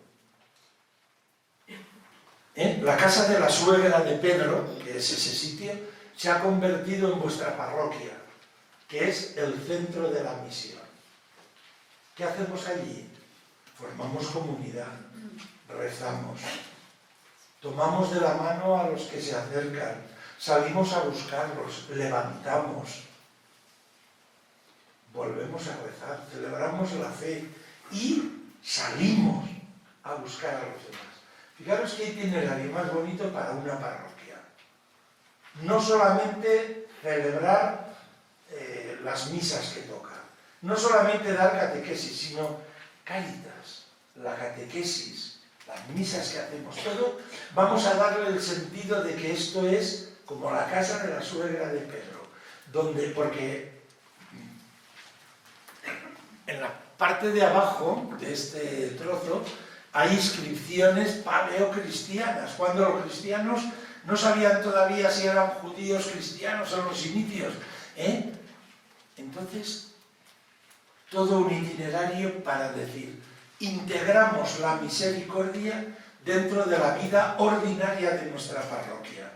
La casa de la suegra de Pedro, que es ese sitio, se ha convertido en vuestra parroquia, que es el centro de la misión. ¿Qué hacemos allí? Formamos comunidad, rezamos, tomamos de la mano a los que se acercan, salimos a buscarlos, levantamos, volvemos a rezar, celebramos la fe y salimos a buscar a los demás. Fijaros qué itinerario más bonito para una parroquia. No solamente celebrar las misas que toca, no solamente dar catequesis, sino Cáritas, la catequesis, las misas que hacemos, todo, vamos a darle el sentido de que esto es como la casa de la suegra de Pedro, porque en la parte de abajo de este trozo hay inscripciones paleocristianas, cuando los cristianos no sabían todavía si eran judíos cristianos en los inicios. Entonces, todo un itinerario para decir, integramos la misericordia dentro de la vida ordinaria de nuestra parroquia.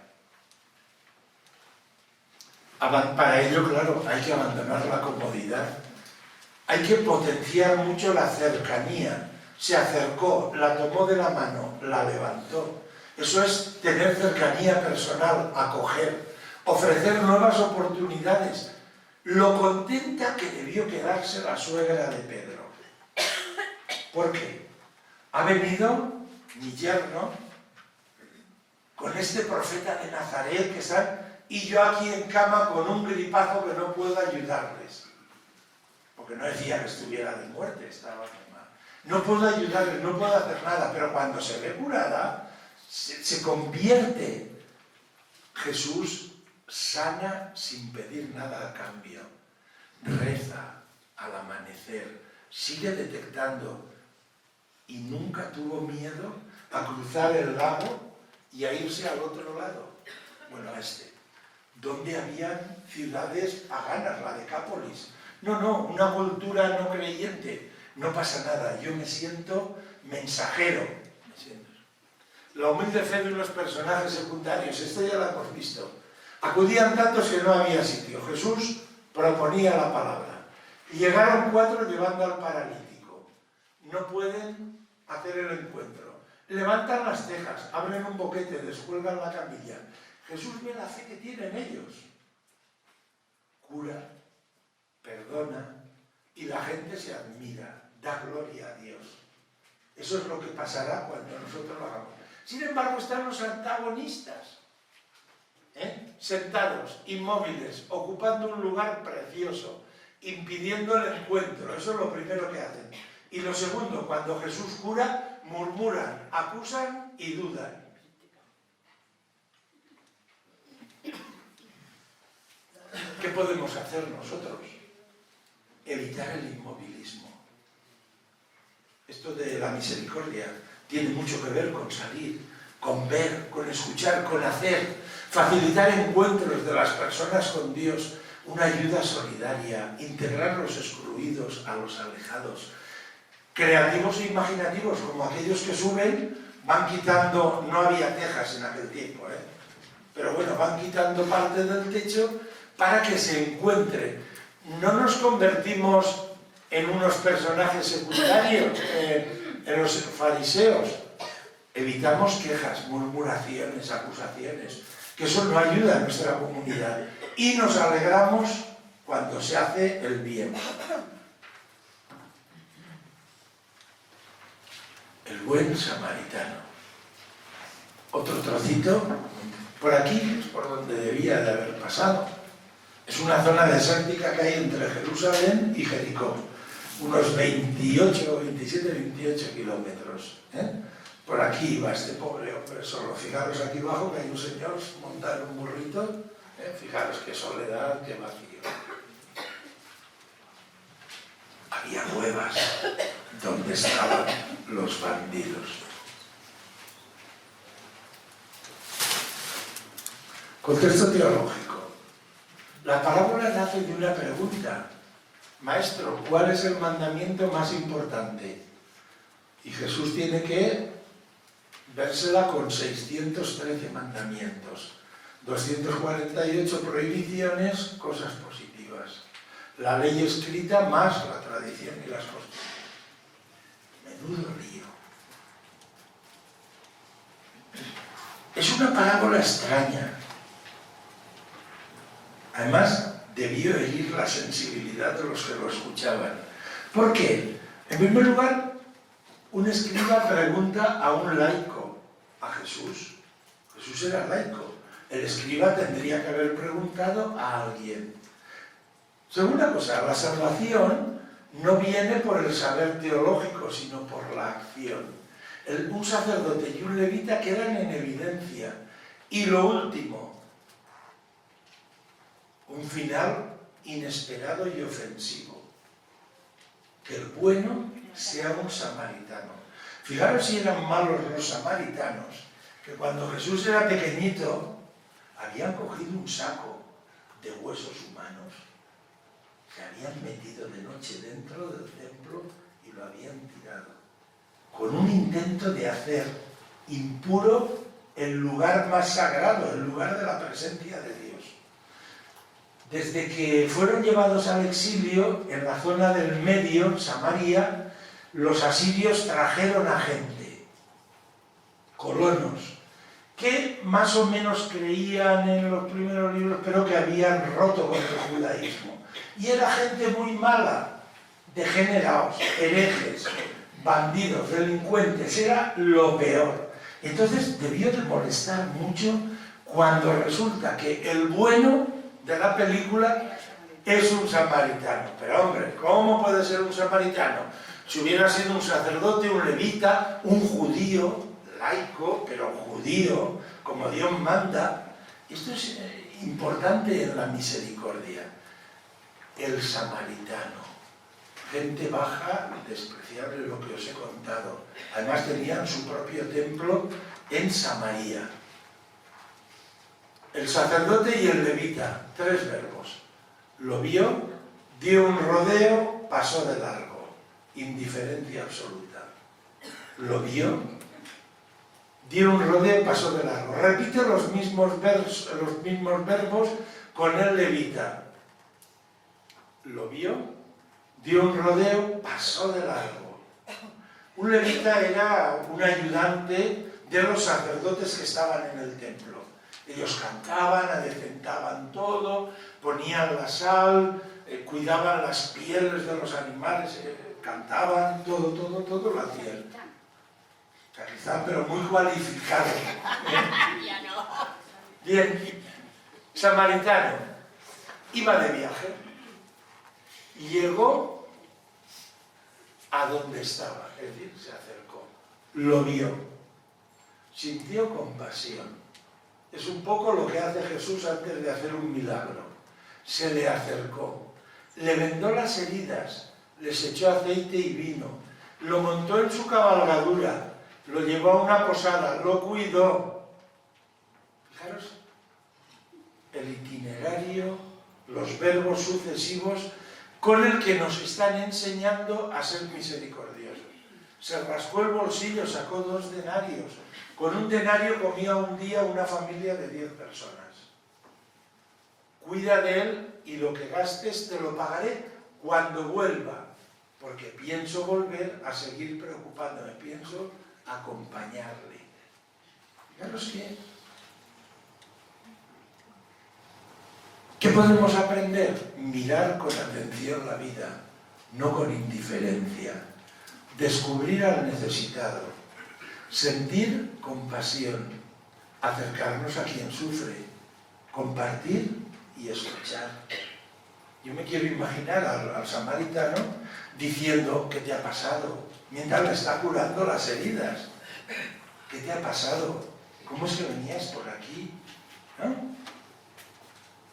Para ello, claro, hay que abandonar la comodidad. Hay que potenciar mucho la cercanía. Se acercó, la tomó de la mano, la levantó. Eso es tener cercanía personal, acoger, ofrecer nuevas oportunidades. Lo contenta que debió quedarse la suegra de Pedro. ¿Por qué? Ha venido mi yerno con este profeta de Nazaret que está, y yo aquí en cama con un gripazo que no puedo ayudarles. Porque no decía que estuviera de muerte, estaba enferma. No puedo ayudarles, no puedo hacer nada, pero cuando se ve curada, se convierte. Jesús sana sin pedir nada a cambio. Reza al amanecer, sigue detectando y nunca tuvo miedo a cruzar el lago y a irse al otro lado. Bueno, a este. Donde habían ciudades paganas, la Decápolis. No, una cultura no creyente. No pasa nada, yo me siento mensajero. La humilde fe de unos personajes secundarios, esto ya lo hemos visto. Acudían tantos que no había sitio. Jesús proponía la palabra. Y llegaron 4 llevando al paralítico. No pueden hacer el encuentro. Levantan las cejas, abren un boquete, descuelgan la camilla. Jesús ve la fe que tienen ellos. Cura, perdona, y la gente se admira, da gloria a Dios. Eso es lo que pasará cuando nosotros lo hagamos. Sin embargo, están los antagonistas. Sentados, inmóviles, ocupando un lugar precioso, impidiendo el encuentro. Eso es lo primero que hacen. Y lo segundo, cuando Jesús cura, murmuran, acusan y dudan. ¿Qué podemos hacer nosotros? Evitar el inmovilismo. Esto de la misericordia tiene mucho que ver con salir, con ver, con escuchar, con hacer, facilitar encuentros de las personas con Dios, una ayuda solidaria, integrar los excluidos a los alejados, creativos e imaginativos, como aquellos que suben, van quitando, no había tejas en aquel tiempo, pero bueno, van quitando parte del techo para que se encuentre. No nos convertimos en unos personajes secundarios, en los fariseos. Evitamos quejas, murmuraciones, acusaciones, que eso no ayuda a nuestra comunidad. Y nos alegramos cuando se hace el bien. El buen samaritano. Otro trocito, por aquí es por donde debía de haber pasado. Es una zona desértica que hay entre Jerusalén y Jericó. Unos 27, 28 kilómetros. Por aquí iba este pobre hombre solo. Fijaros aquí abajo que hay un señor montado en un burrito. Fijaros qué soledad, qué vacío. Había cuevas donde estaban los bandidos. Contexto teológico. La parábola nace de una pregunta. Maestro, ¿cuál es el mandamiento más importante? Y Jesús tiene que vérsela con 613 mandamientos, 248 prohibiciones, cosas positivas. La ley escrita más la tradición y las costumbres. Menudo lío. Es una parábola extraña. Además, debió herir la sensibilidad de los que lo escuchaban. ¿Por qué? En primer lugar, un escriba pregunta a un laico, a Jesús. Jesús era laico. El escriba tendría que haber preguntado a alguien. Segunda cosa, la salvación no viene por el saber teológico, sino por la acción. Un sacerdote y un levita quedan en evidencia. Y lo último, un final inesperado y ofensivo. Que el bueno sea un samaritano. Fijaros si eran malos los samaritanos, que cuando Jesús era pequeñito, habían cogido un saco de huesos humanos, se habían metido de noche dentro del templo y lo habían tirado, con un intento de hacer impuro el lugar más sagrado, el lugar de la presencia de Dios. Desde que fueron llevados al exilio, en la zona del Medio, Samaria, los asirios trajeron a gente, colonos, que más o menos creían en los primeros libros, pero que habían roto con el judaísmo. Y era gente muy mala, degenerados, herejes, bandidos, delincuentes, era lo peor. Entonces debió de molestar mucho cuando resulta que el bueno de la película es un samaritano. Pero hombre, ¿cómo puede ser un samaritano? Si hubiera sido un sacerdote, un levita, un judío, laico, pero judío, como Dios manda. Esto es importante en la misericordia. El samaritano, gente baja, despreciable, lo que os he contado. Además tenían su propio templo en Samaria. El sacerdote y el levita, 3 verbos. Lo vio, dio un rodeo, pasó de largo. Indiferencia absoluta. Lo vio, dio un rodeo, pasó de largo. Repite los mismos verbos con el levita. Lo vio, dio un rodeo, pasó de largo. Un levita era un ayudante de los sacerdotes que estaban en el templo. Ellos cantaban, adecentaban todo, ponían la sal, cuidaban las pieles de los animales, cantaban, todo lo hacían. Quizá, pero muy cualificado. Bien, samaritano, iba de viaje y llegó a donde estaba, es decir, se acercó, lo vio, sintió compasión. Es un poco lo que hace Jesús antes de hacer un milagro. Se le acercó, le vendó las heridas, les echó aceite y vino, lo montó en su cabalgadura, lo llevó a una posada, lo cuidó. Fijaros, el itinerario, los verbos sucesivos con el que nos están enseñando a ser misericordiosos. se rascó el bolsillo, sacó 2 denarios. Con 1 denario comía un día una familia de 10 personas. Cuida de él y lo que gastes te lo pagaré cuando vuelva, porque pienso volver a seguir preocupándome, pienso acompañarle. Fijaros ¿qué podemos aprender? Mirar con atención la vida, no con indiferencia. Descubrir al necesitado, sentir compasión, acercarnos a quien sufre, compartir y escuchar. Yo me quiero imaginar al samaritano diciendo: ¿qué te ha pasado? Mientras le está curando las heridas. ¿Qué te ha pasado? ¿Cómo es que venías por aquí? ¿No?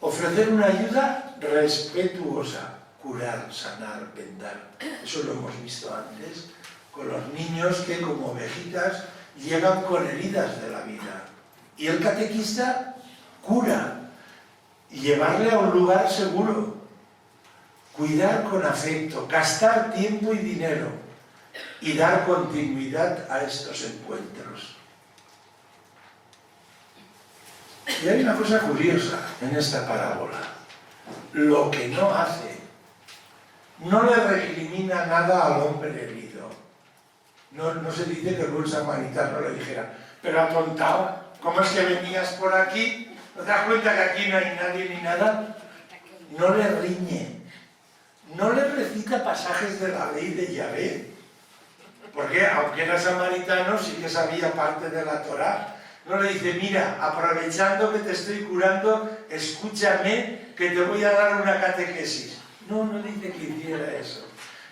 Ofrecer una ayuda respetuosa, curar, sanar, vendar. Eso lo hemos visto antes con los niños que, como ovejitas, llegan con heridas de la vida. Y el catequista cura, llevarle a un lugar seguro, cuidar con afecto, gastar tiempo y dinero y dar continuidad a estos encuentros. Y hay una cosa curiosa en esta parábola. Lo que no hace, no le recrimina nada al hombre herido. No se dice que el buen samaritano le dijera: pero atontado, ¿cómo es que venías por aquí? ¿No te das cuenta que aquí no hay nadie ni nada? No le riñe, no le recita pasajes de la ley de Yahvé, porque aunque era samaritano sí que sabía parte de la Torá. No le dice: mira, aprovechando que te estoy curando, escúchame que te voy a dar una catequesis. No le dice que hiciera eso.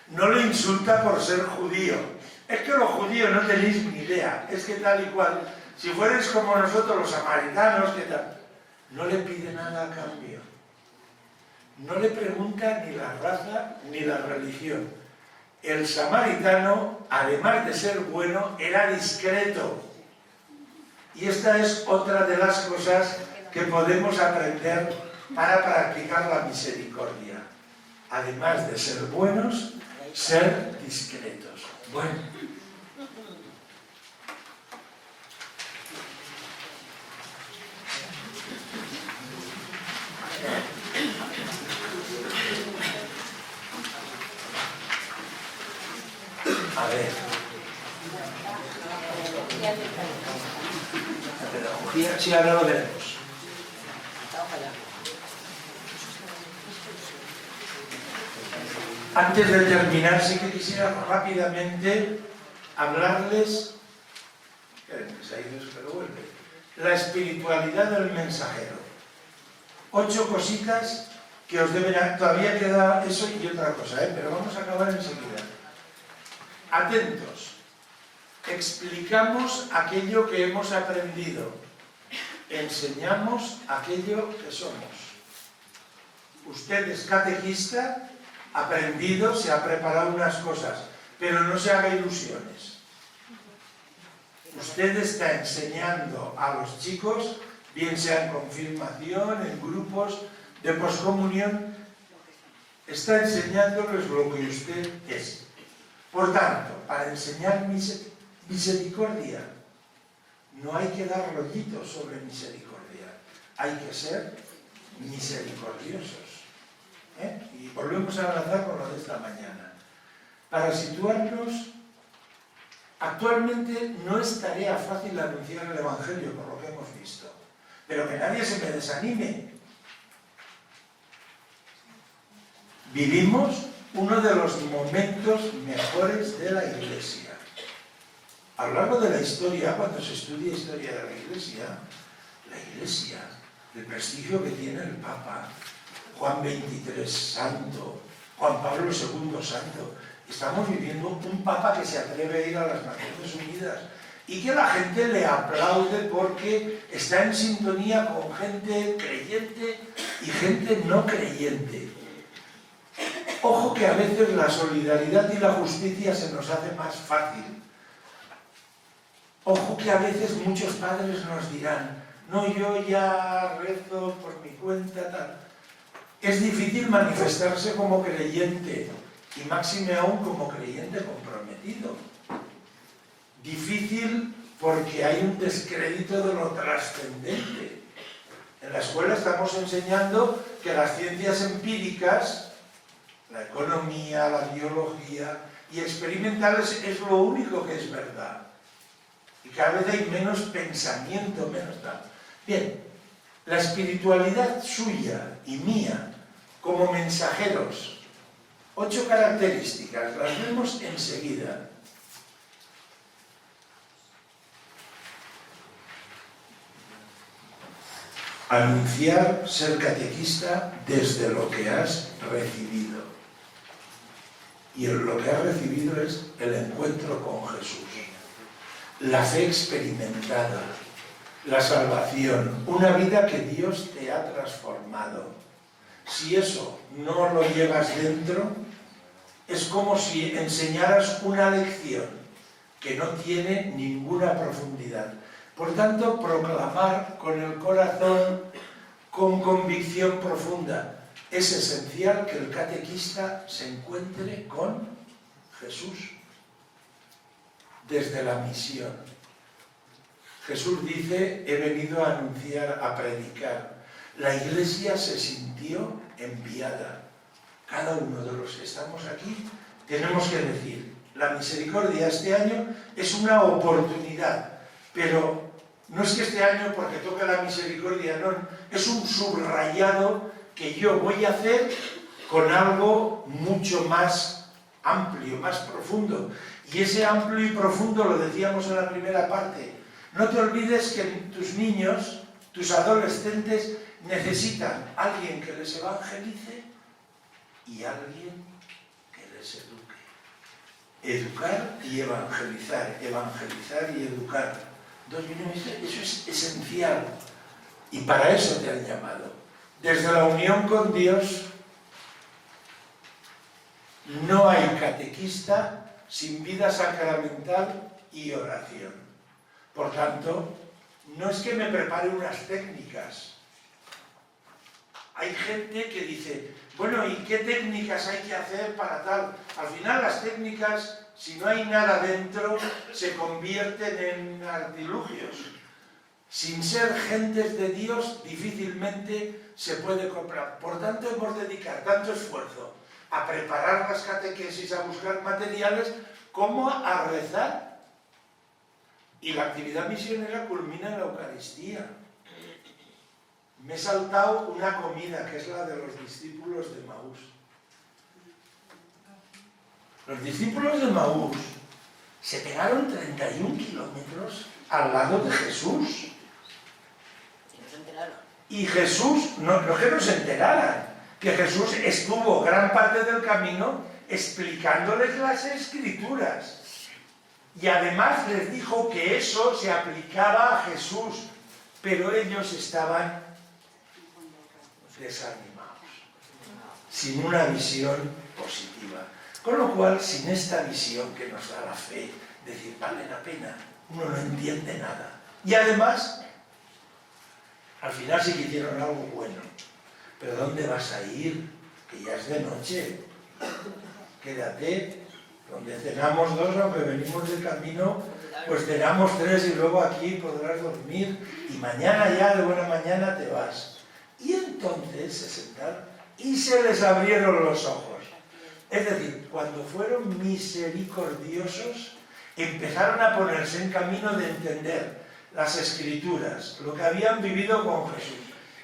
No le insulta por ser judío. Es que los judíos no tenéis ni idea, es que tal y cual. Si fuerais como nosotros los samaritanos, ¿qué tal? No le pide nada a cambio. No le pregunta ni la raza ni la religión. El samaritano, además de ser bueno, era discreto. Y esta es otra de las cosas que podemos aprender para practicar la misericordia. Además de ser buenos, ser discretos. Bueno. A ver. La pedagogía, sí, ahora lo veremos. Antes de terminar, sí que quisiera rápidamente hablarles, pero vuelve, la espiritualidad del mensajero. 8 cositas que os deben... Todavía queda eso y otra cosa, pero vamos a acabar enseguida. Atentos. Explicamos aquello que hemos aprendido. Enseñamos aquello que somos. Usted es catequista, aprendido, se ha preparado unas cosas, pero no se haga ilusiones. Usted está enseñando a los chicos, bien sea en confirmación, en grupos de poscomunión, está enseñándoles lo que usted es. Por tanto, para enseñar misericordia, no hay que dar rollitos sobre misericordia, hay que ser misericordiosos. Y volvemos a enlazar con lo de esta mañana. Para situarnos, actualmente no es tarea fácil anunciar el Evangelio, por lo que hemos visto, pero que nadie se me desanime. Vivimos uno de los momentos mejores de la Iglesia. A lo largo de la historia, cuando se estudia historia de la Iglesia, el prestigio que tiene el Papa, Juan XXIII santo, Juan Pablo II santo, estamos viviendo un Papa que se atreve a ir a las Naciones Unidas y que la gente le aplaude porque está en sintonía con gente creyente y gente no creyente. Ojo que a veces la solidaridad y la justicia se nos hace más fácil. Ojo que a veces muchos padres nos dirán: no, yo ya rezo por mi cuenta, tal. Es difícil manifestarse como creyente, y máxime aún como creyente comprometido. difícil porque hay un descrédito de lo trascendente. En la escuela estamos enseñando que las ciencias empíricas, la economía, la biología y experimentales es lo único que es verdad. Y cada vez hay menos pensamiento, menos tal. Bien, la espiritualidad suya y mía como mensajeros, 8 características, las vemos enseguida. Anunciar, ser catequista desde lo que has recibido. Y lo que has recibido es el encuentro con Jesús, la fe experimentada, la salvación, una vida que Dios te ha transformado. Si eso no lo llevas dentro, es como si enseñaras una lección que no tiene ninguna profundidad. Por tanto, proclamar con el corazón, con convicción profunda. Es esencial que el catequista se encuentre con Jesús desde la misión. Jesús dice, he venido a anunciar, a predicar. La Iglesia se sintió enviada. Cada uno de los que estamos aquí tenemos que decir, la misericordia este año es una oportunidad, pero no es que este año porque toque la misericordia, no, es un subrayado que yo voy a hacer con algo mucho más amplio, más profundo. Y ese amplio y profundo lo decíamos en la primera parte. No te olvides que tus niños, tus adolescentes, necesitan a alguien que les evangelice y alguien que les eduque. Educar y evangelizar, evangelizar y educar. Eso es esencial. Y para eso te han llamado. Desde la unión con Dios, no hay catequista sin vida sacramental y oración. Por tanto, no es que me prepare unas técnicas. Hay gente que dice, bueno, ¿y qué técnicas hay que hacer para tal? Al final las técnicas, si no hay nada dentro, se convierten en artilugios. Sin ser gentes de Dios, difícilmente se puede comprar. Por tanto, hemos de dedicar tanto esfuerzo a preparar las catequesis, a buscar materiales, como a rezar. Y la actividad misionera culmina en la Eucaristía. Me he saltado una comida, que es la de los discípulos de Maús. Los discípulos de Maús se pegaron 31 kilómetros al lado de Jesús. Y Jesús, no que no se enteraran, que Jesús estuvo gran parte del camino explicándoles las Escrituras. Y además les dijo que eso se aplicaba a Jesús, pero ellos estaban desanimados, sin una visión positiva. Con lo cual, sin esta visión que nos da la fe, decir, vale la pena, uno no entiende nada. Y además, al final sí que hicieron algo bueno. ¿Pero dónde vas a ir? Que ya es de noche. Quédate. Donde cenamos 2, aunque venimos de camino, pues cenamos 3 y luego aquí podrás dormir. Y mañana ya, de buena mañana, te vas. Y entonces se sentaron y se les abrieron los ojos. Es decir, cuando fueron misericordiosos, empezaron a ponerse en camino de entender las Escrituras, lo que habían vivido con Jesús.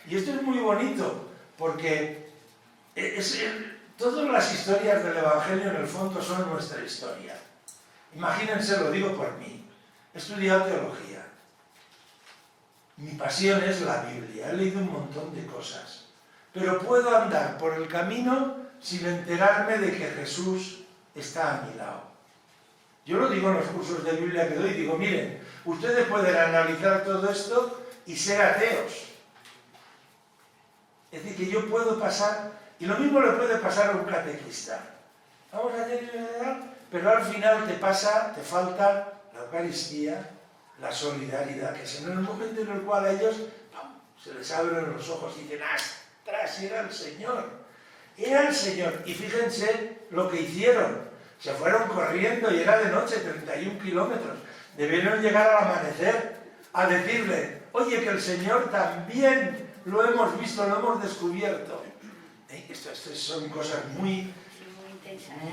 Y esto es muy bonito, porque todas las historias del Evangelio en el fondo son nuestra historia. Imagínense, lo digo por mí. He estudiado teología. Mi pasión es la Biblia. He leído un montón de cosas. Pero puedo andar por el camino sin enterarme de que Jesús está a mi lado. Yo lo digo en los cursos de Biblia que doy. Digo, miren, ustedes pueden analizar todo esto y ser ateos. Es decir, que yo puedo pasar, y lo mismo le puede pasar a un catequista. Vamos a hacer, pero al final te falta la Eucaristía, la solidaridad, que es en el momento en el cual a ellos se les abren los ojos y dicen, ¡astras! Era el Señor. Era el Señor. Y fíjense lo que hicieron. Se fueron corriendo y era de noche, 31 kilómetros. debieron llegar al amanecer a decirle, oye, que el Señor también lo hemos visto, lo hemos descubierto. Estas son cosas muy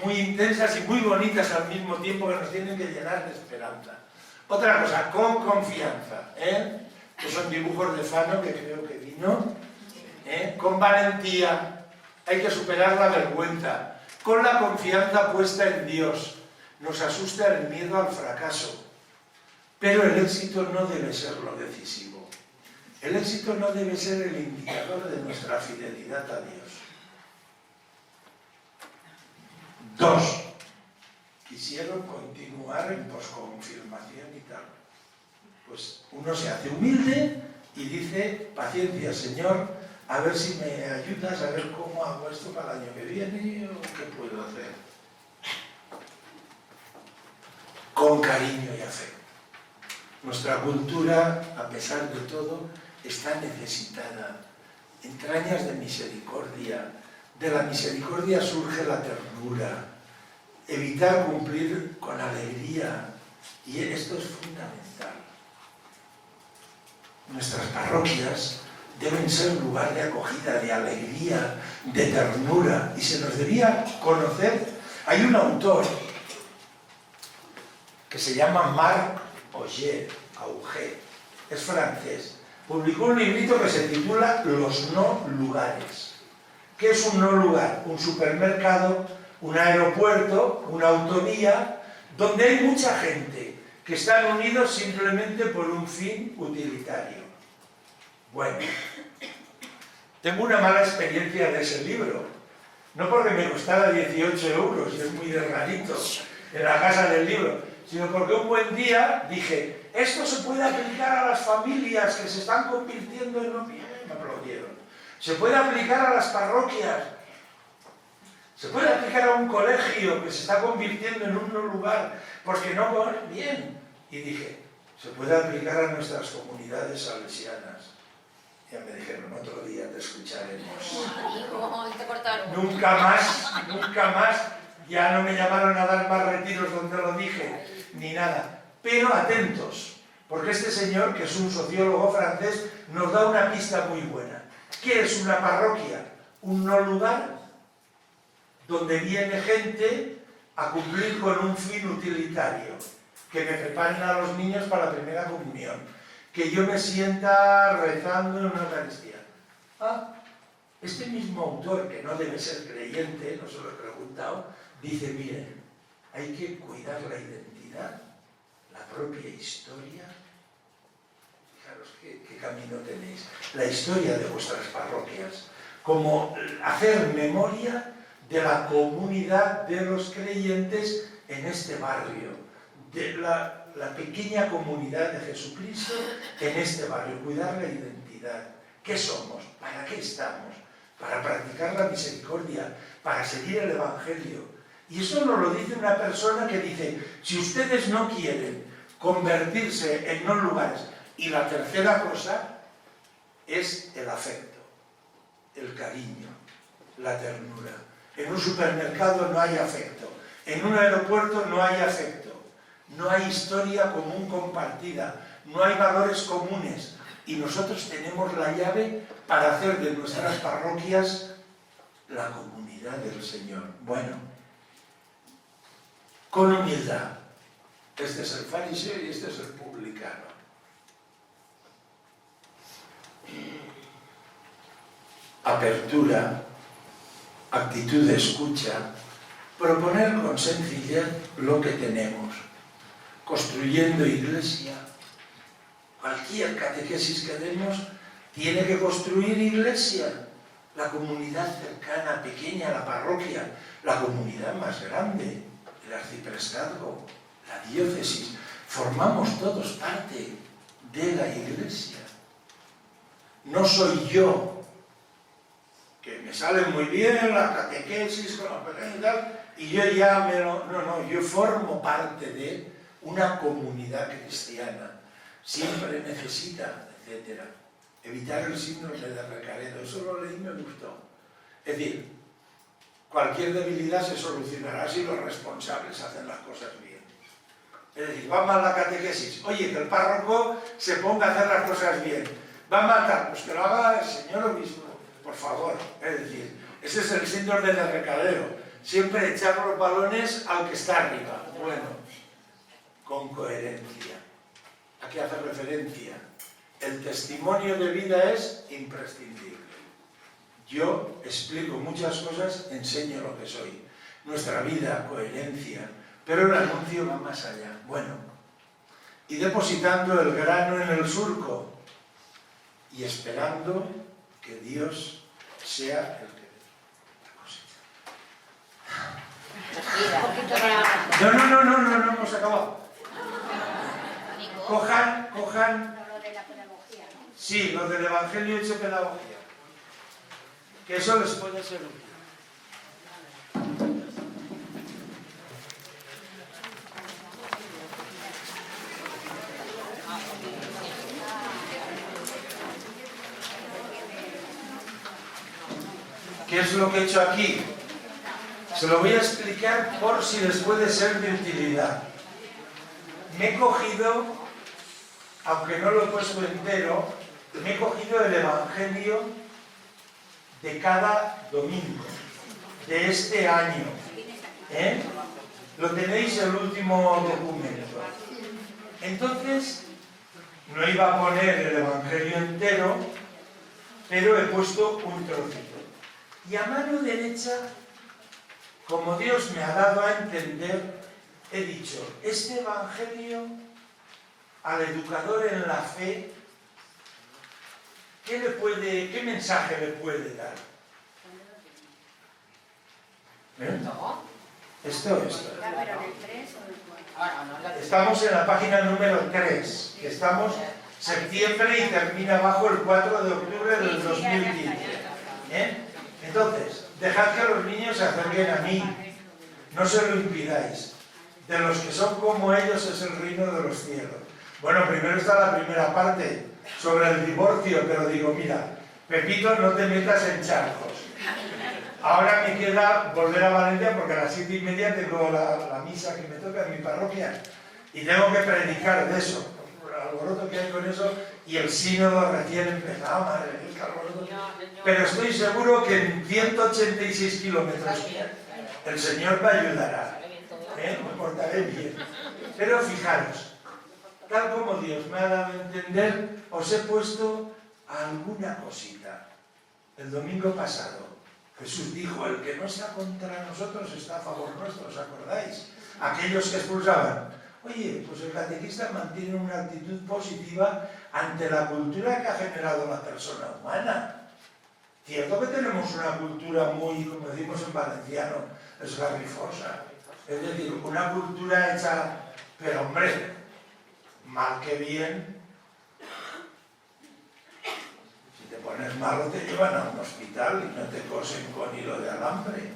intensas y muy bonitas al mismo tiempo, que nos tienen que llenar de esperanza. Otra cosa, con confianza, que son dibujos de Fano, que creo que vino, con valentía, hay que superar la vergüenza, con la confianza puesta en Dios. Nos asusta el miedo al fracaso, pero el éxito no debe ser lo decisivo. El éxito no debe ser el indicador de nuestra fidelidad a Dios. 2. Quisieron continuar en posconfirmación y tal. Pues uno se hace humilde y dice, paciencia, Señor, a ver si me ayudas, a ver cómo hago esto para el año que viene o qué puedo hacer. Con cariño y afecto. Nuestra cultura, a pesar de todo, está necesitada. Entrañas de misericordia. De la misericordia surge la ternura. Evitar cumplir con alegría. Y esto es fundamental. Nuestras parroquias deben ser lugar de acogida, de alegría, de ternura. Y se nos debía conocer. Hay un autor que se llama Marc Auger, es francés. Publicó un librito que se titula Los no lugares. ¿Qué es un no lugar? Un supermercado, un aeropuerto, una autovía, donde hay mucha gente que están unidos simplemente por un fin utilitario. Bueno, tengo una mala experiencia de ese libro. No porque me costara 18 euros, y es muy de rarito, en la casa del libro, sino porque un buen día dije, esto se puede aplicar a las familias que se están convirtiendo en... Me aplaudieron. Se puede aplicar a las parroquias. Se puede aplicar a un colegio que se está convirtiendo en un no lugar porque no ponen bien. Y dije, se puede aplicar a nuestras comunidades salesianas. Ya me dijeron, otro día te escucharemos. Nunca más, ya no me llamaron a dar más retiros donde lo dije, ni nada. Pero atentos, porque este señor, que es un sociólogo francés, nos da una pista muy buena. ¿Qué es una parroquia? Un no lugar donde viene gente a cumplir con un fin utilitario, que me preparen a los niños para la primera comunión, que yo me sienta rezando en una Eucaristía. Este mismo autor, que no debe ser creyente, no se lo he preguntado, dice, miren, hay que cuidar la identidad, la propia historia. Fijaros qué camino tenéis. La historia de vuestras parroquias, como hacer memoria de la comunidad de los creyentes en este barrio, de la pequeña comunidad de Jesucristo en este barrio, cuidar la identidad. ¿Qué somos? ¿Para qué estamos? Para practicar la misericordia, para seguir el Evangelio. Y eso nos lo dice una persona que dice, si ustedes no quieren convertirse en no lugares, y la tercera cosa es el afecto, el cariño, la ternura. En un supermercado no hay afecto, en un aeropuerto no hay afecto, no hay historia común compartida, no hay valores comunes, y nosotros tenemos la llave para hacer de nuestras parroquias la comunidad del Señor. Bueno, con humildad. Este es el fariseo y este es el publicano. Apertura, actitud de escucha, proponer con sencillez lo que tenemos, construyendo iglesia. Cualquier catequesis que demos tiene que construir iglesia, la comunidad cercana, pequeña, la parroquia, la comunidad más grande, el arciprestazgo, la diócesis. Formamos todos parte de la iglesia. No soy yo, que me sale muy bien la catequesis con la pequeña y yo ya me lo... No, yo formo parte de una comunidad cristiana. Siempre necesita, etc. Evitar el síndrome de Recaredo, eso lo leí y me gustó. Es decir, cualquier debilidad se solucionará si los responsables hacen las cosas bien. Es decir, va mal la catequesis. Oye, que el párroco se ponga a hacer las cosas bien. Va mal tal, pues que lo haga el señor obispo, por favor. Es decir, ese es el síndrome del recadero. Siempre echar los balones al que está arriba. Bueno, con coherencia. Aquí hace referencia. El testimonio de vida es imprescindible. Yo explico muchas cosas, enseño lo que soy. Nuestra vida, coherencia, pero el anuncio va más allá. Bueno, y depositando el grano en el surco y esperando que Dios sea el que la cosecha. No hemos acabado. Cojan. Sí, los del Evangelio hecho pedagogía. Que eso les puede ser útil. ¿Qué es lo que he hecho aquí? Se lo voy a explicar por si les puede ser de utilidad. Me he cogido, aunque no lo he puesto entero, me he cogido el Evangelio de cada domingo, de este año. Lo tenéis el último documento. Entonces, no iba a poner el Evangelio entero, pero he puesto un trocito. Y a mano derecha, como Dios me ha dado a entender, he dicho, este Evangelio al educador en la fe, ¿qué mensaje le puede dar? Esto. Estamos en la página número 3, que estamos septiembre y termina abajo el 4 de octubre del 2015. Entonces, dejad que los niños se acerquen a mí, no se lo impidáis. De los que son como ellos es el reino de los cielos. Bueno, primero está la primera parte, sobre el divorcio, pero digo, mira, Pepito, no te metas en charcos. Ahora me queda volver a Valencia porque a las 7:30 tengo la misa que me toca en mi parroquia y tengo que predicar de eso, por el alboroto que hay con eso y el sínodo recién empezado, madre mía, qué alboroto. Pero estoy seguro que en 186 kilómetros el Señor me ayudará, me portaré bien. Pero fijaros, tal como Dios me ha dado a entender, os he puesto alguna cosita. El domingo pasado Jesús dijo, el que no está contra nosotros está a favor nuestro, ¿os acordáis? Aquellos que expulsaban. Oye, pues el catequista mantiene una actitud positiva ante la cultura que ha generado la persona humana. Cierto que tenemos una cultura muy, como decimos en valenciano, esgarrifosa. Es decir, una cultura hecha, pero hombre, mal que bien, si te pones malo te llevan a un hospital y no te cosen con hilo de alambre.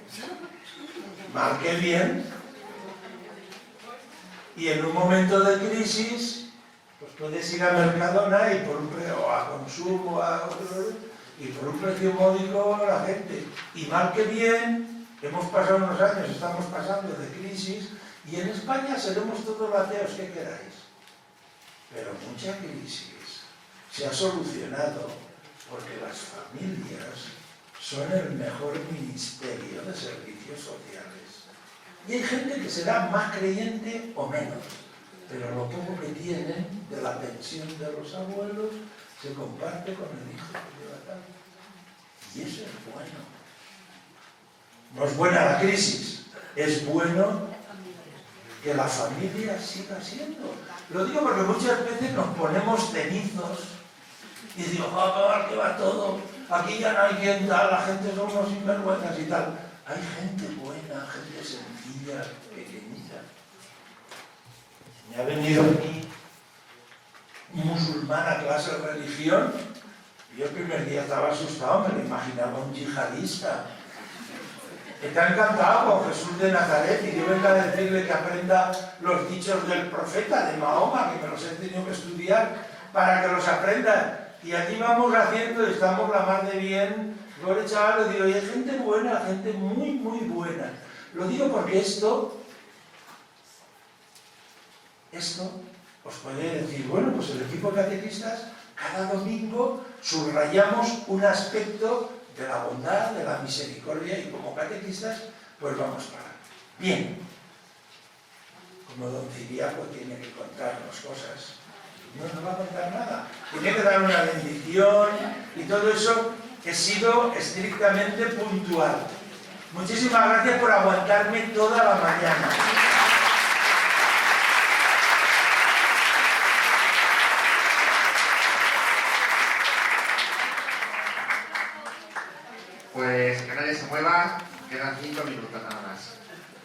Mal que bien. Y en un momento de crisis, pues puedes ir a Mercadona y por un precio, o a Consumo, y por un precio módico a la gente. Y mal que bien, hemos pasado unos años, estamos pasando de crisis, y en España seremos todos ateos que queráis. Pero mucha crisis se ha solucionado porque las familias son el mejor ministerio de servicios sociales. Y hay gente que será más creyente o menos, pero lo poco que tienen de la pensión de los abuelos se comparte con el hijo que lleva tal. Y eso es bueno. No es buena la crisis, es bueno que la familia siga siendo. Lo digo porque muchas veces nos ponemos cenizos y digo, ¿qué va todo? Aquí ya no hay quien tal, la gente somos sinvergüenzas y tal. Hay gente buena, gente sencilla, pequeñita. Me ha venido aquí un musulmán a clase de religión y yo el primer día estaba asustado, me lo imaginaba un yihadista. Está encantado con Jesús de Nazaret y yo vengo a decirle que aprenda los dichos del profeta de Mahoma, que me los he tenido que estudiar para que los aprenda. Y aquí vamos haciendo, estamos la más de bien. Yo le chaval, le digo, y hay gente buena, gente muy, muy buena. Lo digo porque esto Esto os puede decir, bueno, pues el equipo de catequistas, cada domingo subrayamos un aspecto de la bondad, de la misericordia, y como catequistas, pues vamos para. Bien, como don Ciriaco tiene que contarnos cosas, no va a contar nada, tiene que dar una bendición y todo eso. He sido estrictamente puntual. Muchísimas gracias por aguantarme toda la mañana. Pues que nadie se mueva, quedan 5 minutos nada más.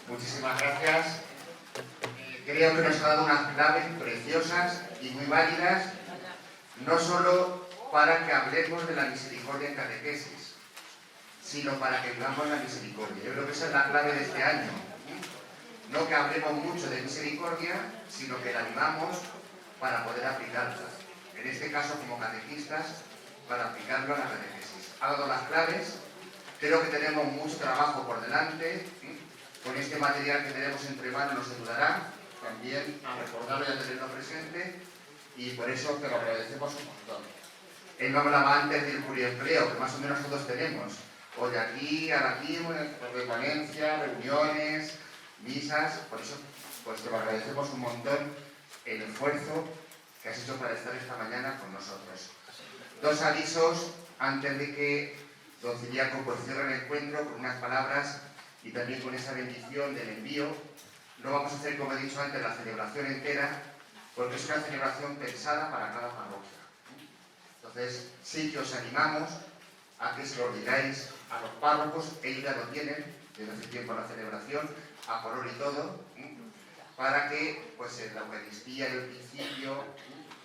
Muchísimas gracias. Creo que nos ha dado unas claves preciosas y muy válidas, no solo para que hablemos de la misericordia en catequesis, sino para que vivamos la misericordia. Yo creo que esa es la clave de este año. No que hablemos mucho de misericordia, sino que la vivamos para poder aplicarla. En este caso, como catequistas, para aplicarlo a la catequesis. Ha dado las claves. Creo que tenemos mucho trabajo por delante. Con este material que tenemos entre manos nos ayudará también a recordarlo y a tenerlo presente, y por eso te lo agradecemos un montón. Él no hablaba antes del pluriempleo, que más o menos todos tenemos. O de aquí a aquí, permanencia, reuniones, misas. Por eso pues te lo agradecemos un montón el esfuerzo que has hecho para estar esta mañana con nosotros. 2 avisos antes de que don Ciriaco pues cierre el encuentro con unas palabras y también con esa bendición del envío. No vamos a hacer, como he dicho antes, la celebración entera, porque es una celebración pensada para cada parroquia. Entonces, sí que os animamos a que se lo digáis a los párrocos. Ellos ya lo tienen desde hace tiempo la celebración, a color y todo, para que pues en la Eucaristía y el principio,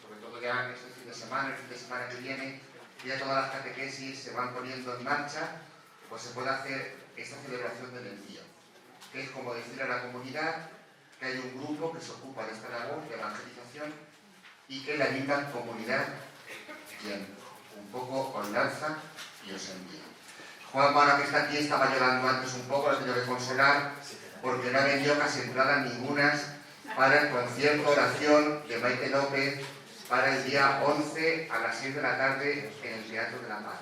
sobre todo ya este fin de semana, el fin de semana que viene, ya todas las catequesis se van poniendo en marcha, pues se puede hacer esta celebración del envío, que es como decir a la comunidad que hay un grupo que se ocupa de esta labor de evangelización y que la misma comunidad quien un poco os lanza y os envía. Juan Mara, que está aquí, estaba llorando antes un poco, lo he tenido que consolar, porque no ha vendido casi entradas ningunas para el concierto oración de Maite López para el día 11 a las 6 de la tarde en el Teatro de la Paz.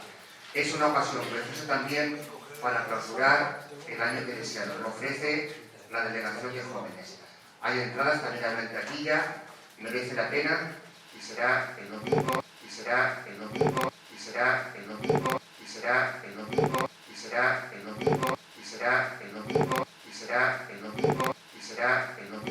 Es una ocasión preciosa también para clausurar el año teresiano. Lo ofrece la Delegación de Jóvenes. Hay entradas, también habrá en taquilla, merece la pena, y será el domingo, y será el domingo, y será el domingo, y será el domingo, y será el domingo, y será el domingo, y será el domingo, y será el domingo.